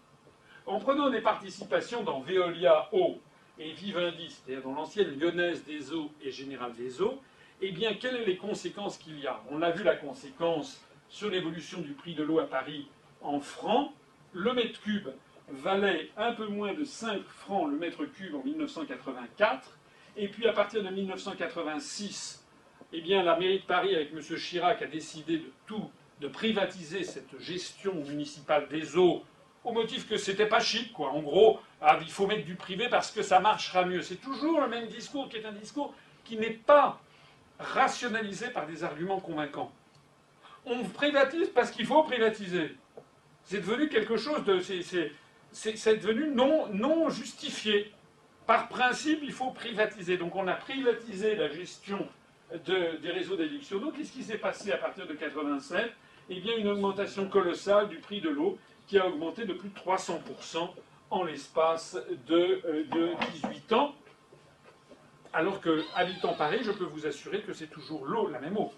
En prenant des participations dans Veolia Eau et Vivendi, c'est-à-dire dans l'ancienne Lyonnaise des Eaux et Générale des Eaux, eh bien, quelles sont les conséquences qu'il y a? On a vu la conséquence sur l'évolution du prix de l'eau à Paris en francs. Le mètre cube valait un peu moins de 5 francs le mètre cube en 1984. Et puis à partir de 1986, eh bien, la mairie de Paris, avec M. Chirac, a décidé de privatiser cette gestion municipale des eaux au motif que c'était pas chic, quoi. En gros, il faut mettre du privé parce que ça marchera mieux. C'est toujours le même discours qui est un discours qui n'est pas rationalisé par des arguments convaincants. On privatise parce qu'il faut privatiser. C'est devenu quelque chose de... C'est devenu non justifié. Par principe, il faut privatiser. Donc on a privatisé la gestion des réseaux d'adduction d'eau. Qu'est-ce qui s'est passé à partir de 1987 ? Eh bien, une augmentation colossale du prix de l'eau qui a augmenté de plus de 300% en l'espace de 18 ans. Alors que, habitant Paris, je peux vous assurer que c'est toujours l'eau, la même eau.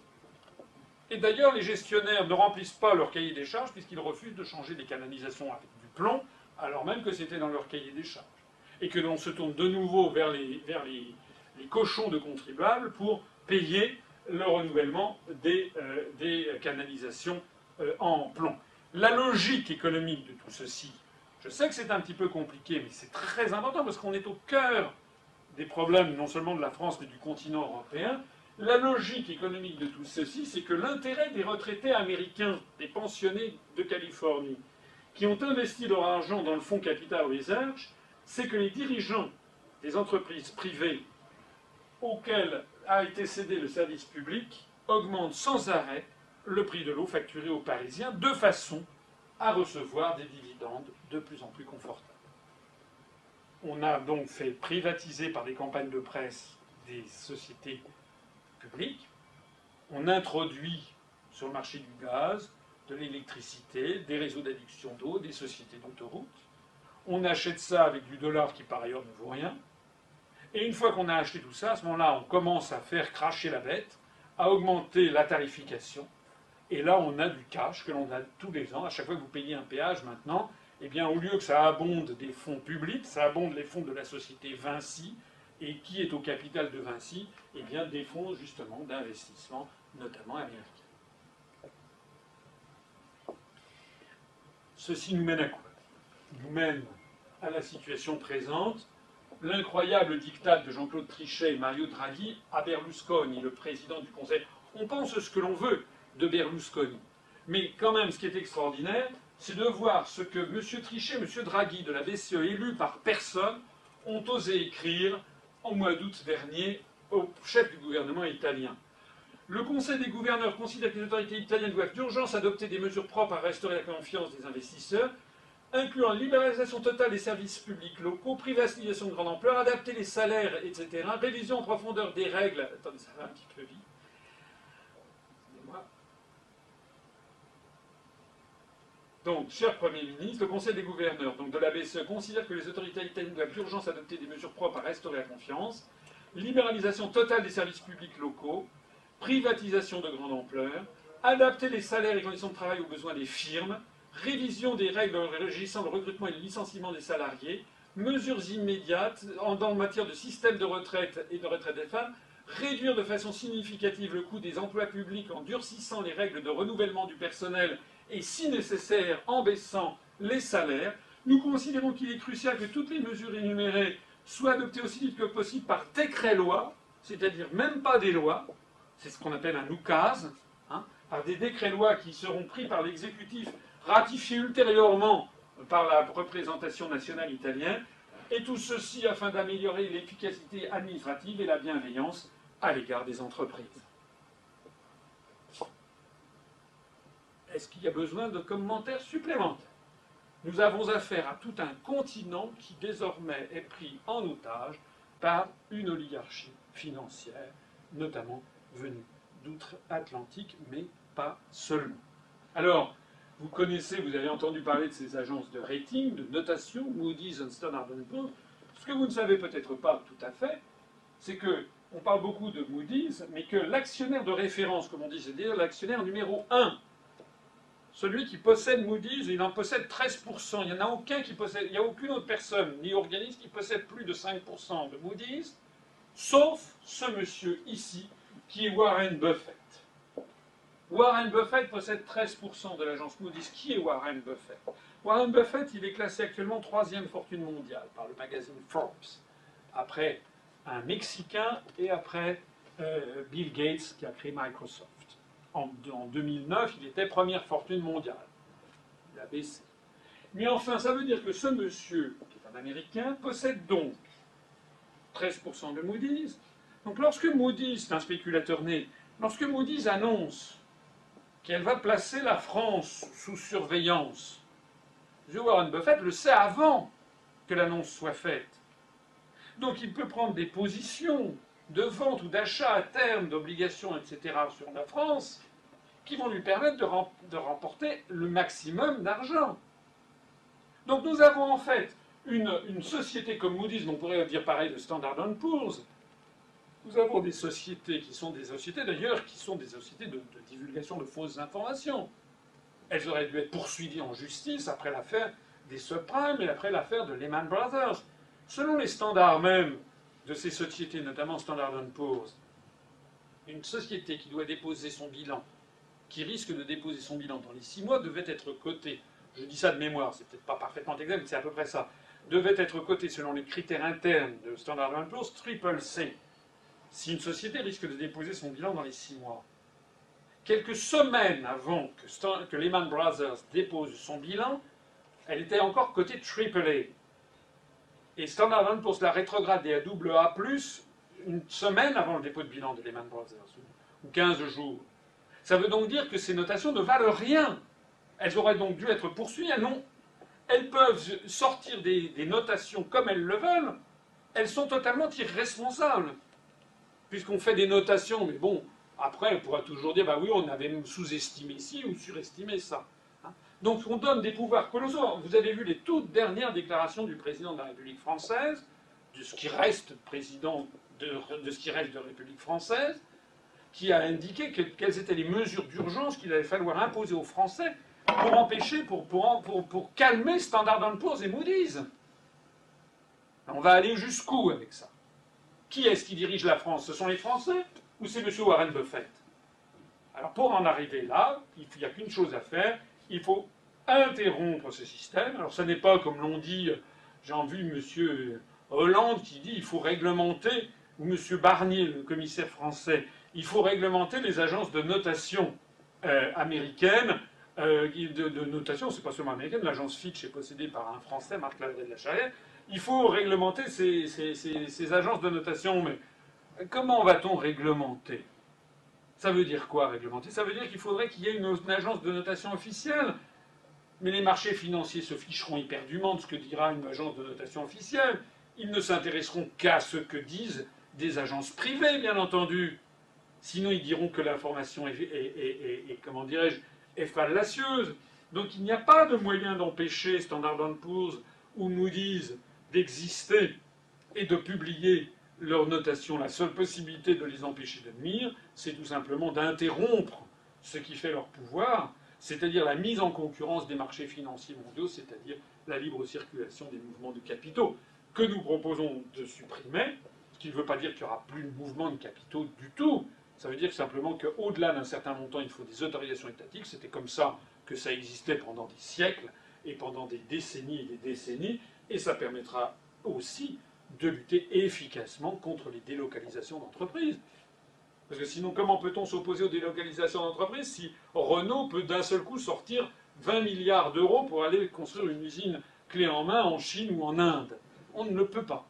Et d'ailleurs, les gestionnaires ne remplissent pas leur cahier des charges puisqu'ils refusent de changer des canalisations avec du plomb, alors même que c'était dans leur cahier des charges. Et que l'on se tourne de nouveau vers les cochons de contribuables pour payer le renouvellement des canalisations en plomb. La logique économique de tout ceci, je sais que c'est un petit peu compliqué, mais c'est très important parce qu'on est au cœur des problèmes non seulement de la France mais du continent européen. La logique économique de tout ceci, c'est que l'intérêt des retraités américains, des pensionnés de Californie, qui ont investi leur argent dans le fonds Capital Research, c'est que les dirigeants des entreprises privées auxquelles a été cédé le service public augmentent sans arrêt le prix de l'eau facturé aux Parisiens, de façon à recevoir des dividendes de plus en plus confortables. On a donc fait privatiser par des campagnes de presse des sociétés publiques. On introduit sur le marché du gaz, de l'électricité, des réseaux d'adduction d'eau, des sociétés d'autoroutes. On achète ça avec du dollar qui par ailleurs ne vaut rien. Et une fois qu'on a acheté tout ça, à ce moment-là, on commence à faire cracher la bête, à augmenter la tarification. Et là, on a du cash que l'on a tous les ans. À chaque fois que vous payez un péage maintenant, eh bien, au lieu que ça abonde des fonds publics, ça abonde les fonds de la société Vinci. Et qui est au capital de Vinci? Eh bien, des fonds, justement, d'investissement, notamment américains. Ceci nous mène à quoi? Nous mène à la situation présente. L'incroyable diktat de Jean-Claude Trichet et Mario Draghi à Berlusconi, le président du Conseil. On pense ce que l'on veut de Berlusconi. Mais quand même, ce qui est extraordinaire, c'est de voir ce que M. Trichet, M. Draghi de la BCE, élus par personne, ont osé écrire en mois d'août dernier au chef du gouvernement italien. Le Conseil des gouverneurs considère que les autorités italiennes doivent d'urgence adopter des mesures propres à restaurer la confiance des investisseurs, incluant libéralisation totale des services publics locaux, privatisation de grande ampleur, adapter les salaires, etc., révision en profondeur des règles. Attendez, ça va un petit peu vite. Excusez-moi. Donc, cher Premier ministre, le Conseil des gouverneurs donc de la BCE considère que les autorités italiennes doivent d'urgence adopter des mesures propres à restaurer la confiance, libéralisation totale des services publics locaux, privatisation de grande ampleur, adapter les salaires et conditions de travail aux besoins des firmes, révision des règles régissant le recrutement et le licenciement des salariés, mesures immédiates en matière de système de retraite et de retraite des femmes, réduire de façon significative le coût des emplois publics en durcissant les règles de renouvellement du personnel et, si nécessaire, en baissant les salaires. Nous considérons qu'il est crucial que toutes les mesures énumérées soient adoptées aussi vite que possible par décret-loi, c'est-à-dire même pas des lois, c'est ce qu'on appelle un oukase, par des décrets-lois qui seront pris par l'exécutif, ratifiés ultérieurement par la représentation nationale italienne, et tout ceci afin d'améliorer l'efficacité administrative et la bienveillance à l'égard des entreprises. Est-ce qu'il y a besoin de commentaires supplémentaires? Nous avons affaire à tout un continent qui désormais est pris en otage par une oligarchie financière, notamment venue d'outre-Atlantique, mais pas seulement. Alors, Vous connaissez, vous avez entendu parler de ces agences de rating, de notation, Moody's et Standard & Poor's. Ce que vous ne savez peut-être pas tout à fait, c'est que on parle beaucoup de Moody's, mais que l'actionnaire de référence, comme on dit, c'est-à-dire l'actionnaire numéro 1, celui qui possède Moody's, il en possède 13%. Il n'y en a aucun qui possède, il n'y a aucune autre personne, ni organisme qui possède plus de 5% de Moody's, sauf ce monsieur ici, qui est Warren Buffett. Warren Buffett possède 13% de l'agence Moody's. Qui est Warren Buffett? Warren Buffett, il est classé actuellement 3e fortune mondiale par le magazine Forbes, après un Mexicain et après Bill Gates qui a créé Microsoft. En 2009, il était première fortune mondiale. Il a baissé. Mais enfin, ça veut dire que ce monsieur, qui est un Américain, possède donc 13% de Moody's. Donc lorsque Moody's, c'est un spéculateur né, lorsque Moody's annonce qu'elle va placer la France sous surveillance, M. Warren Buffett le sait avant que l'annonce soit faite. Donc il peut prendre des positions de vente ou d'achat à terme d'obligations, etc., sur la France, qui vont lui permettre de remporter le maximum d'argent. Donc nous avons en fait une société comme Moody's, on pourrait dire pareil de Standard & Poor's. Nous avons des sociétés qui sont des sociétés d'ailleurs qui sont des sociétés de divulgation de fausses informations. Elles auraient dû être poursuivies en justice après l'affaire des subprimes et après l'affaire de Lehman Brothers. Selon les standards même de ces sociétés, notamment Standard & Poor's, une société qui doit déposer son bilan, qui risque de déposer son bilan dans les 6 mois, devait être cotée. Je dis ça de mémoire, c'est peut-être pas parfaitement exact, mais c'est à peu près ça. Devait être cotée selon les critères internes de Standard & Poor's, triple C. Si une société risque de déposer son bilan dans les 6 mois, quelques semaines avant que Lehman Brothers dépose son bilan, elle était encore cotée AAA. Et Standard & Poor's l'a rétrogradée à AA+, une semaine avant le dépôt de bilan de Lehman Brothers, ou 15 jours. Ça veut donc dire que ces notations ne valent rien. Elles auraient donc dû être poursuivies. Non. Elles peuvent sortir des notations comme elles le veulent. Elles sont totalement irresponsables. Puisqu'on fait des notations, mais bon, après, on pourra toujours dire, bah oui, on avait sous-estimé ci ou surestimé ça. Donc on donne des pouvoirs colossaux. Vous avez vu les toutes dernières déclarations du président de la République française, de ce qui reste président de ce qui reste de la République française, qui a indiqué quelles étaient les mesures d'urgence qu'il allait falloir imposer aux Français pour empêcher, pour calmer Standard & Poor's et Moody's. On va aller jusqu'où avec ça? Qui est-ce qui dirige la France? Ce sont les Français ou c'est M. Warren Buffett? Alors pour en arriver là, il n'y a qu'une chose à faire, il faut interrompre ce système. Alors ce n'est pas comme l'ont dit, j'ai vu M. Hollande qui dit il faut réglementer, ou M. Barnier, le commissaire français, il faut réglementer les agences de notation américaines. De notation, c'est pas seulement américaine, l'agence Fitch est possédée par un Français, Marc Lavray de la Charrière. Il faut réglementer ces agences de notation. Mais comment va-t-on réglementer? Ça veut dire quoi, réglementer? Ça veut dire qu'il faudrait qu'il y ait une agence de notation officielle. Mais les marchés financiers se ficheront éperdument de ce que dira une agence de notation officielle. Ils ne s'intéresseront qu'à ce que disent des agences privées, bien entendu. Sinon, ils diront que l'information est comment dirais-je, est fallacieuse. Donc il n'y a pas de moyen d'empêcher Standard & Poor's ou Moody's d'exister et de publier leurs notations. La seule possibilité de les empêcher de nuire, c'est tout simplement d'interrompre ce qui fait leur pouvoir, c'est-à-dire la mise en concurrence des marchés financiers mondiaux, c'est-à-dire la libre circulation des mouvements de capitaux, que nous proposons de supprimer, ce qui ne veut pas dire qu'il n'y aura plus de mouvement de capitaux du tout. Ça veut dire simplement qu'au-delà d'un certain montant, il faut des autorisations étatiques. C'était comme ça que ça existait pendant des siècles et pendant des décennies et des décennies. Et ça permettra aussi de lutter efficacement contre les délocalisations d'entreprises. Parce que sinon, comment peut-on s'opposer aux délocalisations d'entreprises si Renault peut d'un seul coup sortir 20 milliards d'euros pour aller construire une usine clé en main en Chine ou en Inde? On ne le peut pas.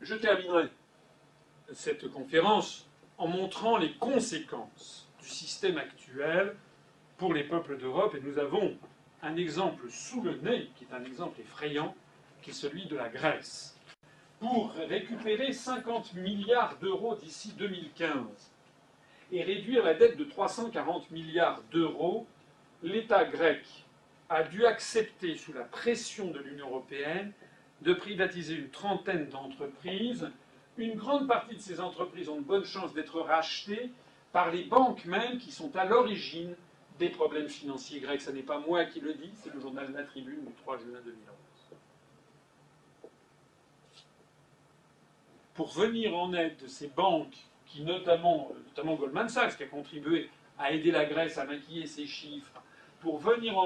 Je terminerai cette conférence en montrant les conséquences du système actuel pour les peuples d'Europe. Et nous avons un exemple sous le nez, qui est un exemple effrayant, qui est celui de la Grèce. Pour récupérer 50 milliards d'euros d'ici 2015, et réduire la dette de 340 milliards d'euros, l'État grec a dû accepter, sous la pression de l'Union européenne, de privatiser une trentaine d'entreprises. Une grande partie de ces entreprises ont de bonnes chances d'être rachetées par les banques mêmes qui sont à l'origine des problèmes financiers grecs. Ce n'est pas moi qui le dis, c'est le journal La Tribune du 3 juin 2011. Pour venir en aide de ces banques, qui notamment Goldman Sachs, qui a contribué à aider la Grèce à maquiller ses chiffres, pour venir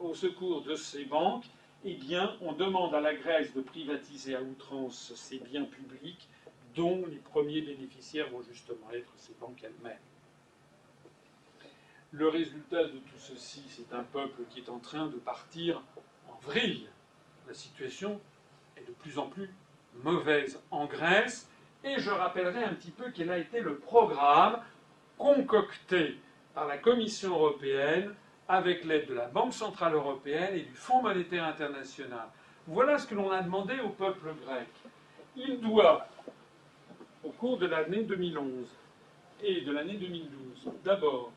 au secours de ces banques, eh bien, on demande à la Grèce de privatiser à outrance ses biens publics, dont les premiers bénéficiaires vont justement être ces banques elles-mêmes. Le résultat de tout ceci, c'est un peuple qui est en train de partir en vrille. La situation est de plus en plus mauvaise en Grèce, et je rappellerai un petit peu quel a été le programme concocté par la Commission européenne avec l'aide de la Banque centrale européenne et du Fonds monétaire international. Voilà ce que l'on a demandé au peuple grec. Il doit, au cours de l'année 2011 et de l'année 2012, d'abord,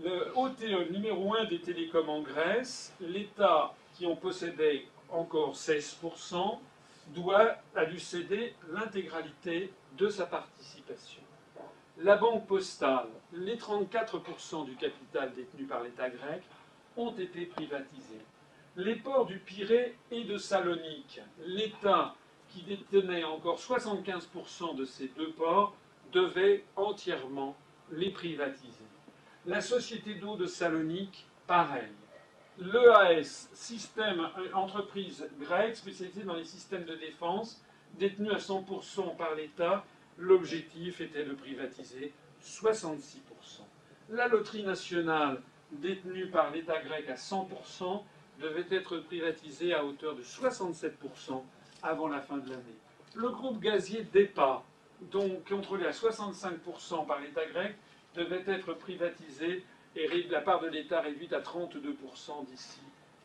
le OTE numéro 1 des télécoms en Grèce, l'État qui en possédait encore 16%, a dû céder l'intégralité de sa participation. La Banque postale, les 34% du capital détenu par l'État grec ont été privatisés. Les ports du Pirée et de Salonique, l'État qui détenait encore 75% de ces deux ports devait entièrement les privatiser. La société d'eau de Salonique, pareil. L'EAS, entreprise grecque spécialisée dans les systèmes de défense, détenue à 100% par l'État, l'objectif était de privatiser 66%. La loterie nationale, détenue par l'État grec à 100%, devait être privatisée à hauteur de 67% avant la fin de l'année. Le groupe gazier DEPA, donc contrôlé à 65% par l'État grec, devait être privatisé et la part de l'État réduite à 32% d'ici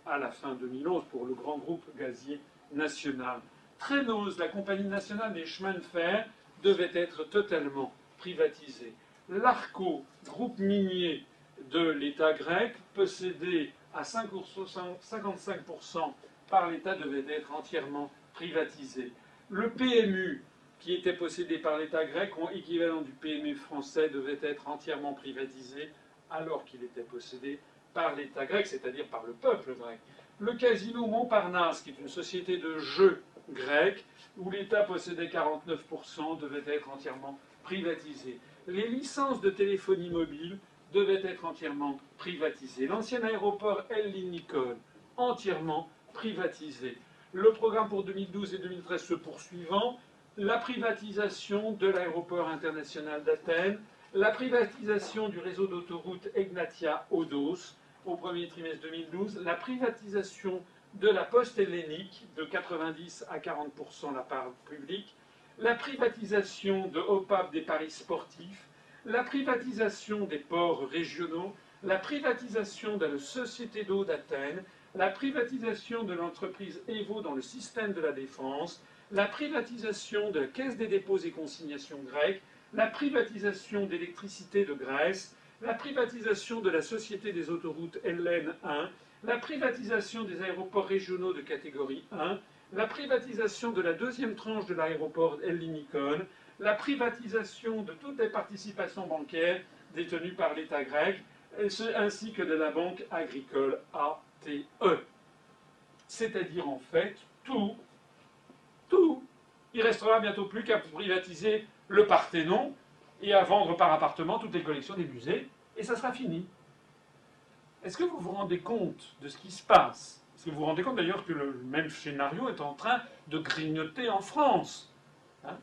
à la fin 2011 pour le grand groupe gazier national. Trenos, la compagnie nationale des chemins de fer, devait être totalement privatisée. L'Arco, groupe minier de l'État grec, possédé à 55% par l'État, devait être entièrement privatisé. Le PMU, qui était possédé par l'État grec, équivalent du PMU français, devait être entièrement privatisé, alors qu'il était possédé par l'État grec, c'est-à-dire par le peuple grec. Le casino Montparnasse, qui est une société de jeux grecque, où l'État possédait 49%, devait être entièrement privatisé. Les licences de téléphonie mobile devaient être entièrement privatisées. L'ancien aéroport Ellinikon, entièrement privatisé. Le programme pour 2012 et 2013 se poursuivant, la privatisation de l'aéroport international d'Athènes, la privatisation du réseau d'autoroutes Egnatia-Odos au premier trimestre 2012, la privatisation de la poste hellénique de 90 à 40% la part publique, la privatisation de OPAP des paris sportifs, la privatisation des ports régionaux, la privatisation de la Société d'eau d'Athènes, la privatisation de l'entreprise Evo dans le système de la défense, la privatisation de la Caisse des dépôts et consignations grecque, la privatisation d'électricité de Grèce, la privatisation de la Société des autoroutes Hellène 1, la privatisation des aéroports régionaux de catégorie 1, la privatisation de la deuxième tranche de l'aéroport Ellinikon, la privatisation de toutes les participations bancaires détenues par l'État grec, ainsi que de la Banque agricole ATE. C'est-à-dire en fait tout. Il ne restera bientôt plus qu'à privatiser le Parthénon et à vendre par appartement toutes les collections des musées, et ça sera fini. Est-ce que vous vous rendez compte de ce qui se passe? Est-ce que vous vous rendez compte d'ailleurs que le même scénario est en train de grignoter en France, hein?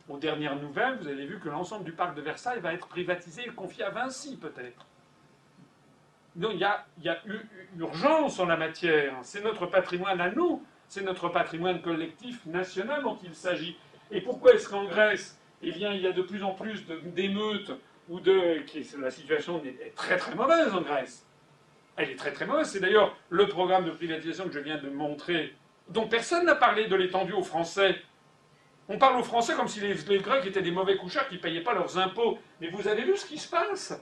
Aux dernières nouvelles, vous avez vu que l'ensemble du parc de Versailles va être privatisé et confié à Vinci, peut-être. Donc il y a urgence en la matière. C'est notre patrimoine à nous, c'est notre patrimoine collectif national dont il s'agit. Et pourquoi est-ce qu'en Grèce, eh bien, il y a de plus en plus d'émeutes ou la situation est très très mauvaise en Grèce. Elle est très très mauvaise. C'est d'ailleurs le programme de privatisation que je viens de montrer, dont personne n'a parlé de l'étendue aux Français. On parle aux Français comme si les Grecs étaient des mauvais couchards qui ne payaient pas leurs impôts. Mais vous avez vu ce qui se passe?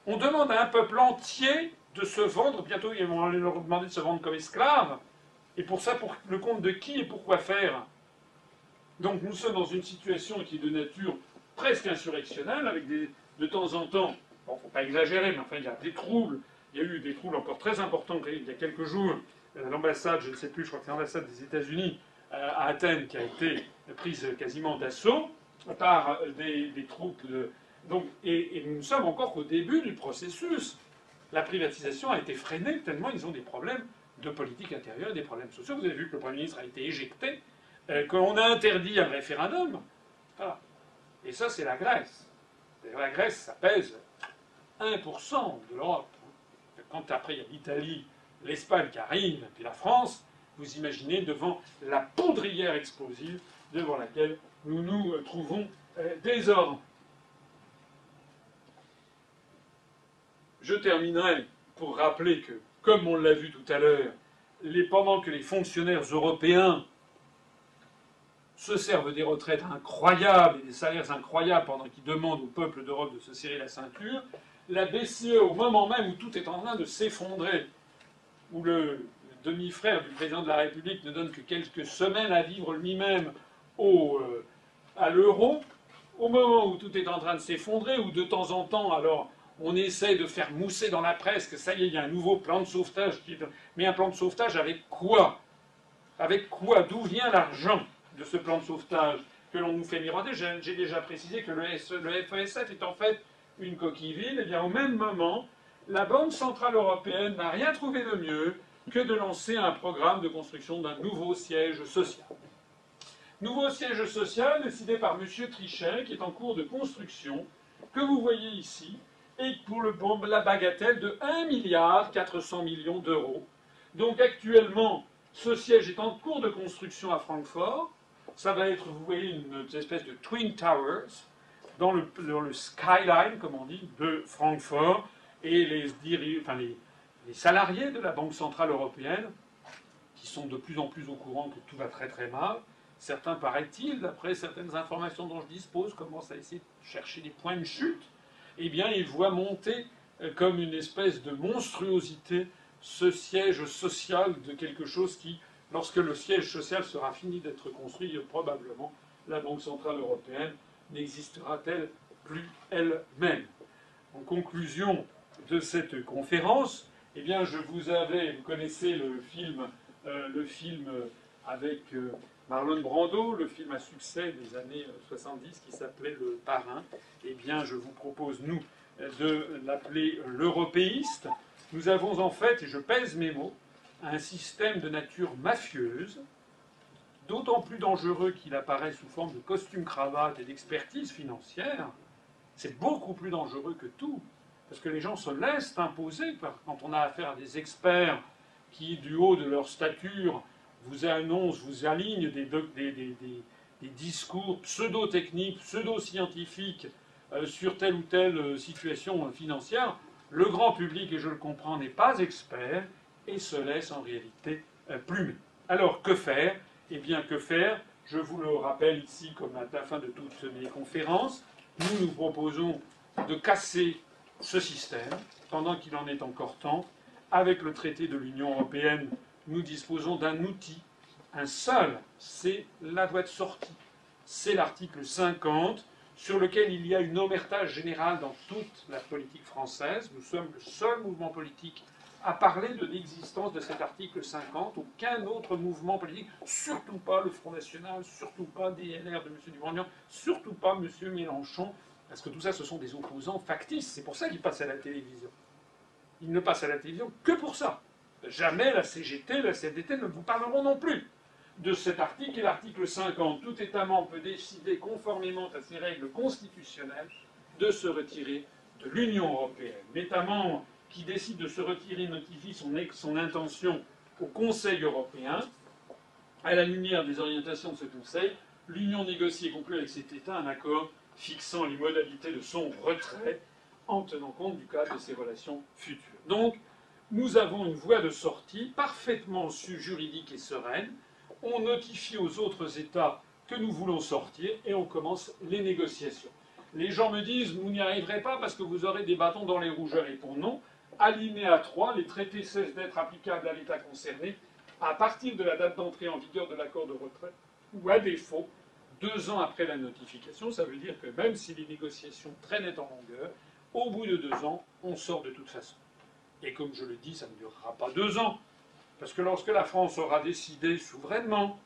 On demande à un peuple entier de se vendre, bientôt ils vont leur demander de se vendre comme esclaves. Et pour ça, pour le compte de qui et pourquoi faire? Donc nous sommes dans une situation qui est de nature presque insurrectionnelle, avec de temps en temps, bon, faut pas exagérer, mais enfin il y a des troubles. Il y a eu des troubles encore très importants il y a quelques jours. L'ambassade, je ne sais plus, je crois que c'est l'ambassade des États-Unis à Athènes qui a été prise quasiment d'assaut par des troupes. Et nous sommes encore qu'au début du processus. La privatisation a été freinée tellement ils ont des problèmes de politique intérieure et des problèmes sociaux. Vous avez vu que le Premier ministre a été éjecté, qu'on a interdit un référendum. Voilà. Et ça, c'est la Grèce. Et la Grèce, ça pèse 1% de l'Europe. Quand après il y a l'Italie, l'Espagne qui arrive, puis la France, vous imaginez devant la poudrière explosive devant laquelle nous nous trouvons désormais. Je terminerai pour rappeler que, comme on l'a vu tout à l'heure, pendant que les fonctionnaires européens se servent des retraites incroyables et des salaires incroyables pendant qu'ils demandent au peuple d'Europe de se serrer la ceinture, la BCE, au moment même où tout est en train de s'effondrer, où le demi-frère du président de la République ne donne que quelques semaines à vivre lui-même à l'euro, au moment où tout est en train de s'effondrer, où de temps en temps, alors, on essaie de faire mousser dans la presse que ça y est, il y a un nouveau plan de sauvetage. Mais un plan de sauvetage avec quoi? Avec quoi? D'où vient l'argent de ce plan de sauvetage que l'on nous fait miroiter? J'ai déjà précisé que le FESF est en fait une coquille vide. Et bien au même moment, la Banque Centrale Européenne n'a rien trouvé de mieux que de lancer un programme de construction d'un nouveau siège social. Nouveau siège social décidé par M. Trichet, qui est en cours de construction, que vous voyez ici, et pour la bagatelle de 1,4 milliard d'euros. Donc actuellement, ce siège est en cours de construction à Francfort. Ça va être, vous voyez, une espèce de Twin Towers dans le skyline, comme on dit, de Francfort. Et les salariés de la Banque Centrale Européenne, qui sont de plus en plus au courant que tout va très très mal, certains, paraît-il, d'après certaines informations dont je dispose, commencent à essayer de chercher des points de chute, eh bien, ils voient monter comme une espèce de monstruosité ce siège social de quelque chose qui, lorsque le siège social sera fini d'être construit, probablement la Banque Centrale Européenne n'existera-t-elle plus elle-même. En conclusion de cette conférence, eh bien, vous connaissez le film avec Marlon Brando, le film à succès des années 70 qui s'appelait Le Parrain. Eh bien, je vous propose, nous, de l'appeler l'européiste. Nous avons en fait, et je pèse mes mots, un système de nature mafieuse, d'autant plus dangereux qu'il apparaît sous forme de costume-cravate et d'expertise financière. C'est beaucoup plus dangereux que tout, parce que les gens se laissent imposer quand on a affaire à des experts qui, du haut de leur stature, vous annoncent, vous alignent des discours pseudo-techniques, pseudo-scientifiques sur telle ou telle situation financière. Le grand public, et je le comprends, n'est pas expert et se laisse en réalité plumer. Alors que faire? Eh bien, que faire? Je vous le rappelle ici, comme à la fin de toutes mes conférences, nous proposons de casser ce système pendant qu'il en est encore temps. Avec le traité de l'Union européenne, nous disposons d'un outil, un seul, c'est la voie de sortie. C'est l'article 50, sur lequel il y a une omerta générale dans toute la politique française. Nous sommes le seul mouvement politique à parler de l'existence de cet article 50. Aucun autre mouvement politique, surtout pas le Front National, surtout pas DLR de M. Dupont-Aignan, surtout pas M. Mélenchon, parce que tout ça, ce sont des opposants factices. C'est pour ça qu'ils passent à la télévision. Ils ne passent à la télévision que pour ça. Jamais la CGT, la CFDT ne vous parleront non plus de cet article. Et l'article 50, tout État membre peut décider, conformément à ses règles constitutionnelles, de se retirer de l'Union européenne. L'État membre qui décide de se retirer notifie son intention au Conseil européen. À la lumière des orientations de ce Conseil, l'Union négocie et conclut avec cet État un accord fixant les modalités de son retrait en tenant compte du cadre de ses relations futures. Donc, nous avons une voie de sortie parfaitement juridique et sereine. On notifie aux autres États que nous voulons sortir et on commence les négociations. Les gens me disent « vous n'y arriverez pas parce que vous aurez des bâtons dans les roues ». Je réponds non. Alinéa 3, les traités cessent d'être applicables à l'État concerné à partir de la date d'entrée en vigueur de l'accord de retrait ou à défaut 2 ans après la notification. Ça veut dire que même si les négociations traînaient en longueur, au bout de 2 ans, on sort de toute façon. Et comme je le dis, ça ne durera pas 2 ans. Parce que lorsque la France aura décidé souverainement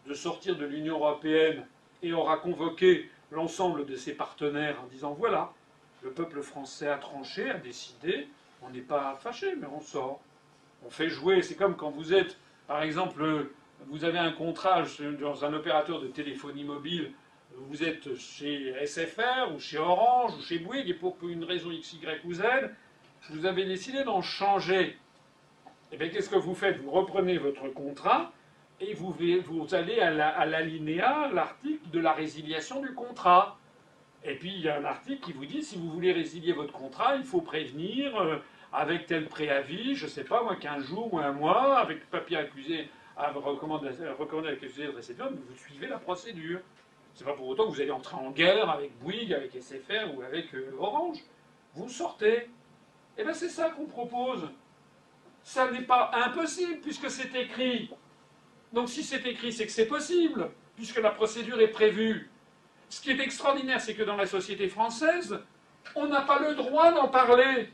de sortir de l'Union européenne et aura convoqué l'ensemble de ses partenaires en disant voilà, le peuple français a tranché, a décidé, on n'est pas fâché, mais on sort. On fait jouer, c'est comme quand vous êtes, par exemple, vous avez un contrat dans un opérateur de téléphonie mobile, vous êtes chez SFR ou chez Orange ou chez Bouygues, et pour une raison X, Y ou Z, vous avez décidé d'en changer. Et bien qu'est-ce que vous faites? Vous reprenez votre contrat et vous allez à l'alinéa, l'article de la résiliation du contrat. Et puis il y a un article qui vous dit si vous voulez résilier votre contrat, il faut prévenir avec tel préavis, je ne sais pas moi, 15 jours ou 1 mois, avec papier accusé, recommandé à l'accusé de réception, vous suivez la procédure. C'est pas pour autant que vous allez entrer en guerre avec Bouygues, avec SFR ou avec Orange. Vous sortez. Et bien c'est ça qu'on propose. Ça n'est pas impossible puisque c'est écrit. Donc si c'est écrit, c'est que c'est possible, puisque la procédure est prévue. Ce qui est extraordinaire, c'est que dans la société française, on n'a pas le droit d'en parler.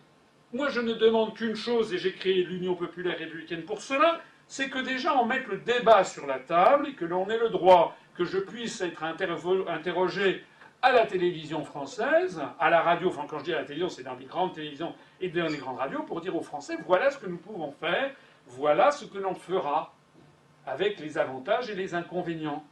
Moi, je ne demande qu'une chose, et j'ai créé l'Union populaire républicaine pour cela, c'est que déjà on mette le débat sur la table et que l'on ait le droit, que je puisse être interrogé à la télévision française, à la radio, enfin quand je dis à la télévision, c'est dans les grandes télévisions et dans les grandes radios, pour dire aux Français, voilà ce que nous pouvons faire, voilà ce que l'on fera, avec les avantages et les inconvénients.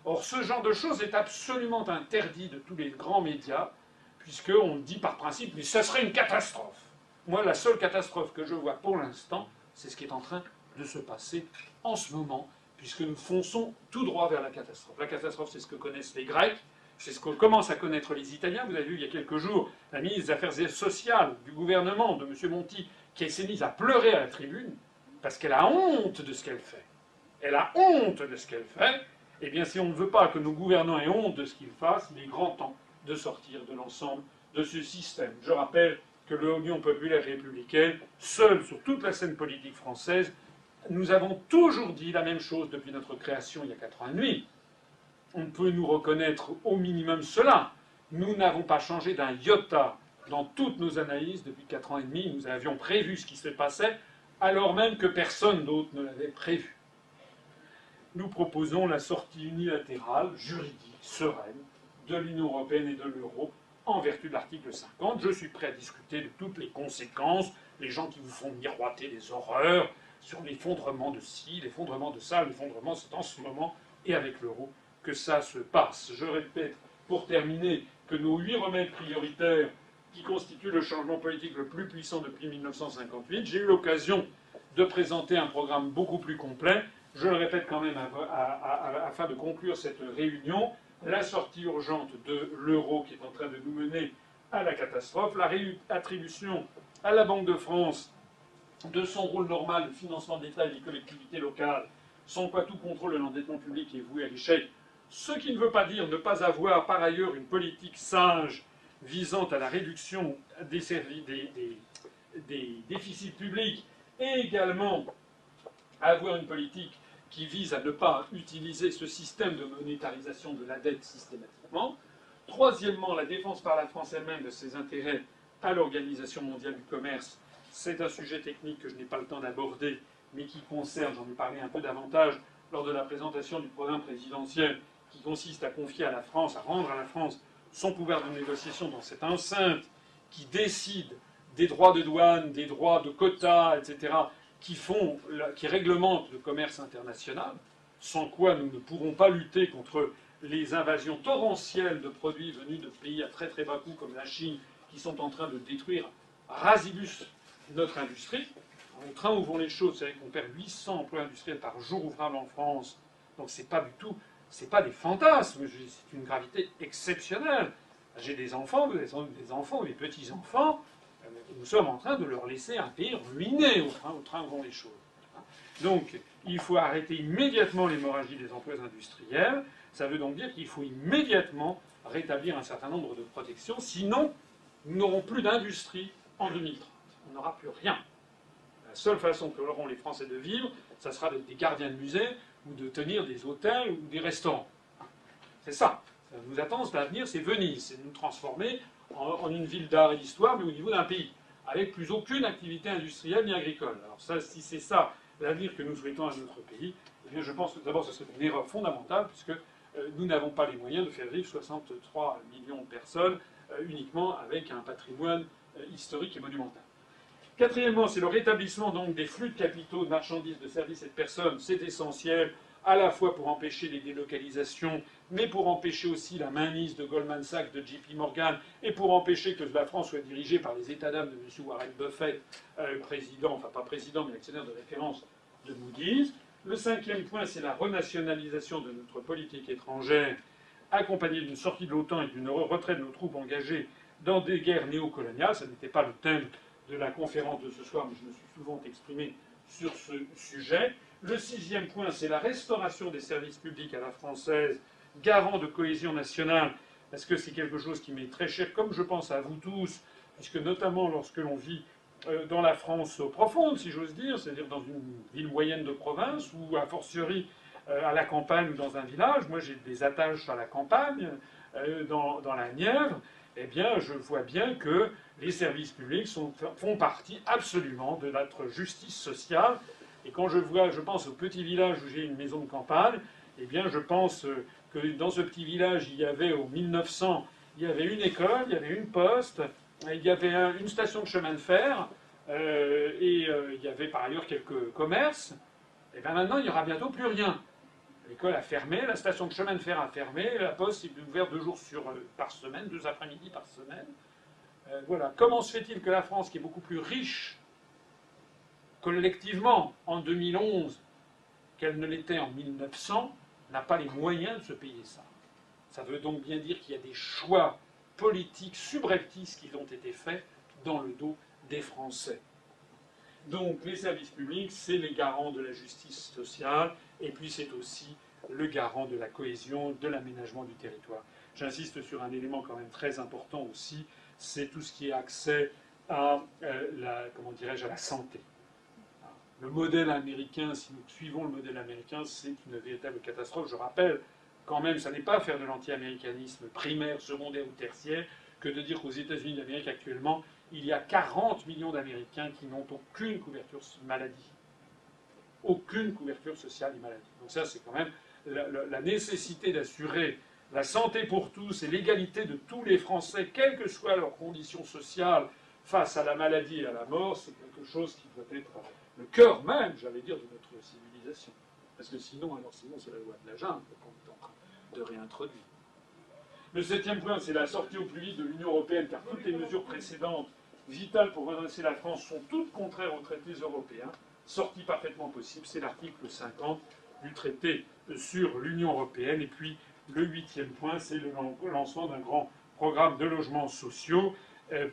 Or, ce genre de choses est absolument interdit de tous les grands médias, puisqu'on dit par principe, mais ça serait une catastrophe. Moi, la seule catastrophe que je vois pour l'instant, c'est ce qui est en train de se passer en ce moment, puisque nous fonçons tout droit vers la catastrophe. La catastrophe, c'est ce que connaissent les Grecs, c'est ce que commencent à connaître les Italiens. Vous avez vu il y a quelques jours la ministre des Affaires sociales du gouvernement de M. Monti qui s'est mise à pleurer à la tribune parce qu'elle a honte de ce qu'elle fait. Elle a honte de ce qu'elle fait. Eh bien, si on ne veut pas que nos gouvernants aient honte de ce qu'ils fassent, il est grand temps de sortir de l'ensemble de ce système. Je rappelle que l'Union populaire républicaine, seule sur toute la scène politique française, nous avons toujours dit la même chose depuis notre création il y a 4 ans et demi. On peut nous reconnaître au minimum cela. Nous n'avons pas changé d'un iota dans toutes nos analyses depuis 4 ans et demi. Nous avions prévu ce qui se passait, alors même que personne d'autre ne l'avait prévu. Nous proposons la sortie unilatérale, juridique, sereine, de l'Union européenne et de l'euro, en vertu de l'article 50. Je suis prêt à discuter de toutes les conséquences, les gens qui vous font miroiter des horreurs sur l'effondrement de ci, l'effondrement de ça. L'effondrement, c'est en ce moment, et avec l'euro, que ça se passe. Je répète, pour terminer, que nos 8 remèdes prioritaires qui constituent le changement politique le plus puissant depuis 1958, j'ai eu l'occasion de présenter un programme beaucoup plus complet. Je le répète quand même afin de conclure cette réunion, la sortie urgente de l'euro qui est en train de nous mener à la catastrophe, la réattribution à la Banque de France de son rôle normal de financement de l'État et des collectivités locales, sans quoi tout contrôle de l'endettement public est voué à l'échec. Ce qui ne veut pas dire ne pas avoir par ailleurs une politique sage visant à la réduction des déficits publics et également à avoir une politique qui vise à ne pas utiliser ce système de monétarisation de la dette systématiquement. Troisièmement, la défense par la France elle-même de ses intérêts à l'Organisation mondiale du commerce. C'est un sujet technique que je n'ai pas le temps d'aborder, mais qui concerne, j'en ai parlé un peu davantage lors de la présentation du programme présidentiel, qui consiste à confier à la France, à rendre à la France son pouvoir de négociation dans cette enceinte qui décide des droits de douane, des droits de quotas, etc., qui réglementent le commerce international, sans quoi nous ne pourrons pas lutter contre les invasions torrentielles de produits venus de pays à très très bas coût comme la Chine, qui sont en train de détruire rasibus notre industrie. Au train où vont les choses, vous savez qu'on perd 800 emplois industriels par jour ouvrable en France. Donc c'est pas du tout, c'est pas des fantasmes, c'est une gravité exceptionnelle. J'ai des enfants, des enfants ou des petits-enfants, nous sommes en train de leur laisser un pays ruiné au train où vont les choses. Donc, il faut arrêter immédiatement l'hémorragie des emplois industriels. Ça veut donc dire qu'il faut immédiatement rétablir un certain nombre de protections. Sinon, nous n'aurons plus d'industrie en 2030. On n'aura plus rien. La seule façon que auront les Français de vivre, ça sera d'être des gardiens de musée ou de tenir des hôtels ou des restaurants. C'est ça. Ça nous attend, cet avenir, c'est Venise. C'est de nous transformer en une ville d'art et d'histoire, mais au niveau d'un pays, avec plus aucune activité industrielle ni agricole. Alors ça, si c'est ça l'avenir que nous souhaitons à notre pays, eh bien je pense que d'abord ce serait une erreur fondamentale, puisque nous n'avons pas les moyens de faire vivre 63 millions de personnes uniquement avec un patrimoine historique et monumental. Quatrièmement, c'est le rétablissement donc des flux de capitaux, de marchandises, de services et de personnes. C'est essentiel, à la fois pour empêcher les délocalisations, mais pour empêcher aussi la mainmise de Goldman Sachs, de JP Morgan, et pour empêcher que la France soit dirigée par les états d'âme de M. Warren Buffett, président, enfin pas président, mais actionnaire de référence de Moody's. Le cinquième point, c'est la renationalisation de notre politique étrangère, accompagnée d'une sortie de l'OTAN et d'une retraite de nos troupes engagées dans des guerres néocoloniales. Ça n'était pas le thème de la conférence de ce soir, mais je me suis souvent exprimé sur ce sujet. Le sixième point, c'est la restauration des services publics à la française, garant de cohésion nationale, parce que c'est quelque chose qui m'est très cher, comme je pense à vous tous, puisque notamment lorsque l'on vit dans la France profonde, si j'ose dire, c'est-à-dire dans une ville moyenne de province, ou a fortiori à la campagne ou dans un village, moi j'ai des attaches à la campagne, dans la Nièvre, eh bien je vois bien que les services publics font partie absolument de notre justice sociale. Et quand je pense au petit village où j'ai une maison de campagne, eh bien je pense que dans ce petit village, il y avait au 1900, il y avait une école, il y avait une poste, il y avait une station de chemin de fer, et il y avait par ailleurs quelques commerces. Et bien maintenant, il n'y aura bientôt plus rien. L'école a fermé, la station de chemin de fer a fermé, la poste est ouverte 2 jours par semaine, 2 après-midi par semaine. Voilà. Comment se fait-il que la France, qui est beaucoup plus riche collectivement en 2011 qu'elle ne l'était en 1900, n'a pas les moyens de se payer ça? Ça veut donc bien dire qu'il y a des choix politiques subreptices qui ont été faits dans le dos des Français. Donc les services publics, c'est les garants de la justice sociale, et puis c'est aussi le garant de la cohésion, de l'aménagement du territoire. J'insiste sur un élément quand même très important aussi, c'est tout ce qui est accès à à la santé. Le modèle américain, si nous suivons le modèle américain, c'est une véritable catastrophe. Je rappelle quand même, ça n'est pas faire de l'anti-américanisme primaire, secondaire ou tertiaire que de dire qu'aux États-Unis d'Amérique actuellement, il y a 40 millions d'Américains qui n'ont aucune couverture maladie. Aucune couverture sociale et maladie. Donc ça, c'est quand même la nécessité d'assurer la santé pour tous et l'égalité de tous les Français, quelles que soient leurs conditions sociales face à la maladie et à la mort, c'est quelque chose qui doit être le cœur même, j'allais dire, de notre civilisation. Parce que sinon c'est la loi de la jungle qu'on est en train de réintroduire. Le septième point, c'est la sortie au plus vite de l'Union européenne, car toutes les mesures précédentes, vitales pour redresser la France, sont toutes contraires aux traités européens. Sortie parfaitement possible, c'est l'article 50 du traité sur l'Union européenne. Et puis, le huitième point, c'est le lancement d'un grand programme de logements sociaux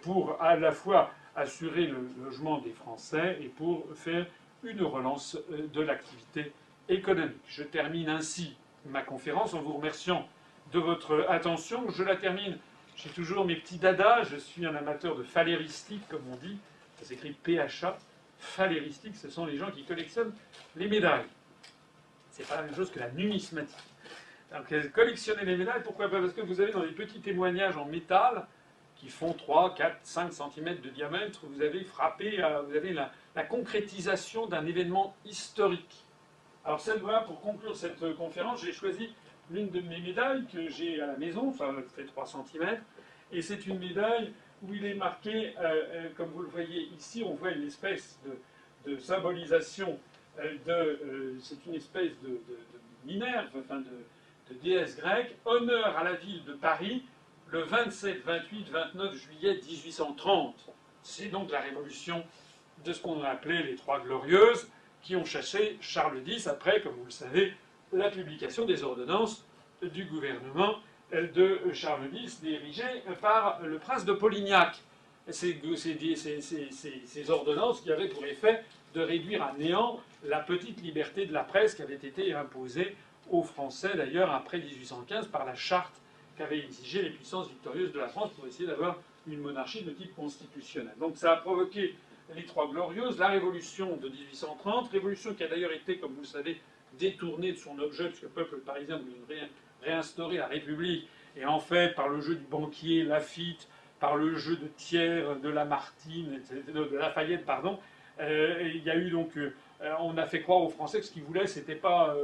pour à la fois assurer le logement des Français et pour faire une relance de l'activité économique. Je termine ainsi ma conférence en vous remerciant de votre attention. Je la termine, j'ai toujours mes petits dadas, je suis un amateur de phaléristique, comme on dit, ça s'écrit PHA. Phaléristique, ce sont les gens qui collectionnent les médailles. C'est pas la même chose que la numismatique. Donc, collectionner les médailles, pourquoi pas? Parce que vous avez dans les petits témoignages en métal qui font 3, 4, 5 cm de diamètre, vous avez frappé, vous avez la concrétisation d'un événement historique. Alors cette fois, pour conclure cette conférence, j'ai choisi l'une de mes médailles que j'ai à la maison, enfin elle fait 3 cm, et c'est une médaille où il est marqué, comme vous le voyez ici, on voit une espèce de symbolisation c'est une espèce de Minerve, enfin de déesse grecque, honneur à la ville de Paris, le 27, 28, 29 juillet 1830. C'est donc la révolution de ce qu'on a appelé les Trois Glorieuses, qui ont chassé Charles X après, comme vous le savez, la publication des ordonnances du gouvernement de Charles X, dirigées par le prince de Polignac. Ces ordonnances qui avaient pour effet de réduire à néant la petite liberté de la presse qui avait été imposée aux Français, d'ailleurs, après 1815, par la charte qu'avaient exigée les puissances victorieuses de la France pour essayer d'avoir une monarchie de type constitutionnel. Donc ça a provoqué les Trois Glorieuses, la Révolution de 1830, révolution qui a d'ailleurs été, comme vous le savez, détournée de son objet, puisque le peuple parisien voulait réinstaurer la République, et en fait, par le jeu du banquier Laffitte, par le jeu de Thiers, de Lamartine, de Lafayette, pardon, il y a eu donc... on a fait croire aux Français que ce qu'ils voulaient, c'était pas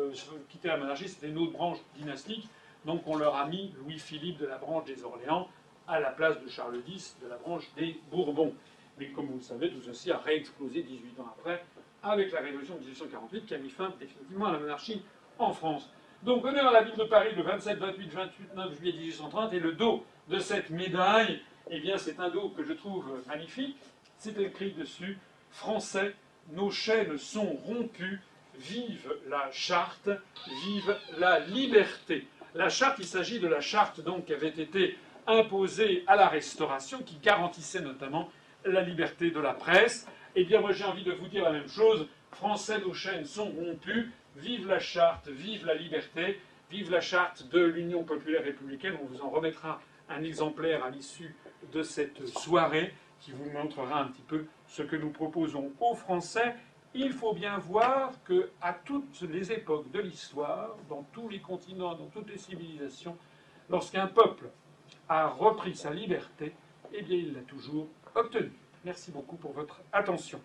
quitter la monarchie, c'était une autre branche dynastique. Donc on leur a mis Louis-Philippe de la branche des Orléans à la place de Charles X de la branche des Bourbons. Mais comme vous le savez, tout ceci a réexplosé 18 ans après, avec la Révolution de 1848, qui a mis fin définitivement à la monarchie en France. Donc honneur à la ville de Paris le 27, 28, 28, 9 juillet 1830, et le dos de cette médaille, eh bien c'est un dos que je trouve magnifique. C'est écrit dessus « Français, nos chaînes sont rompues, vive la charte, vive la liberté ». La charte, il s'agit de la charte donc, qui avait été imposée à la Restauration, qui garantissait notamment la liberté de la presse. Eh bien, moi, j'ai envie de vous dire la même chose. Français, nos chaînes sont rompues. Vive la charte, vive la liberté, vive la charte de l'Union populaire républicaine. On vous en remettra un exemplaire à l'issue de cette soirée qui vous montrera un petit peu ce que nous proposons aux Français. Il faut bien voir qu'à toutes les époques de l'histoire, dans tous les continents, dans toutes les civilisations, lorsqu'un peuple a repris sa liberté, eh bien, il l'a toujours obtenue. Merci beaucoup pour votre attention.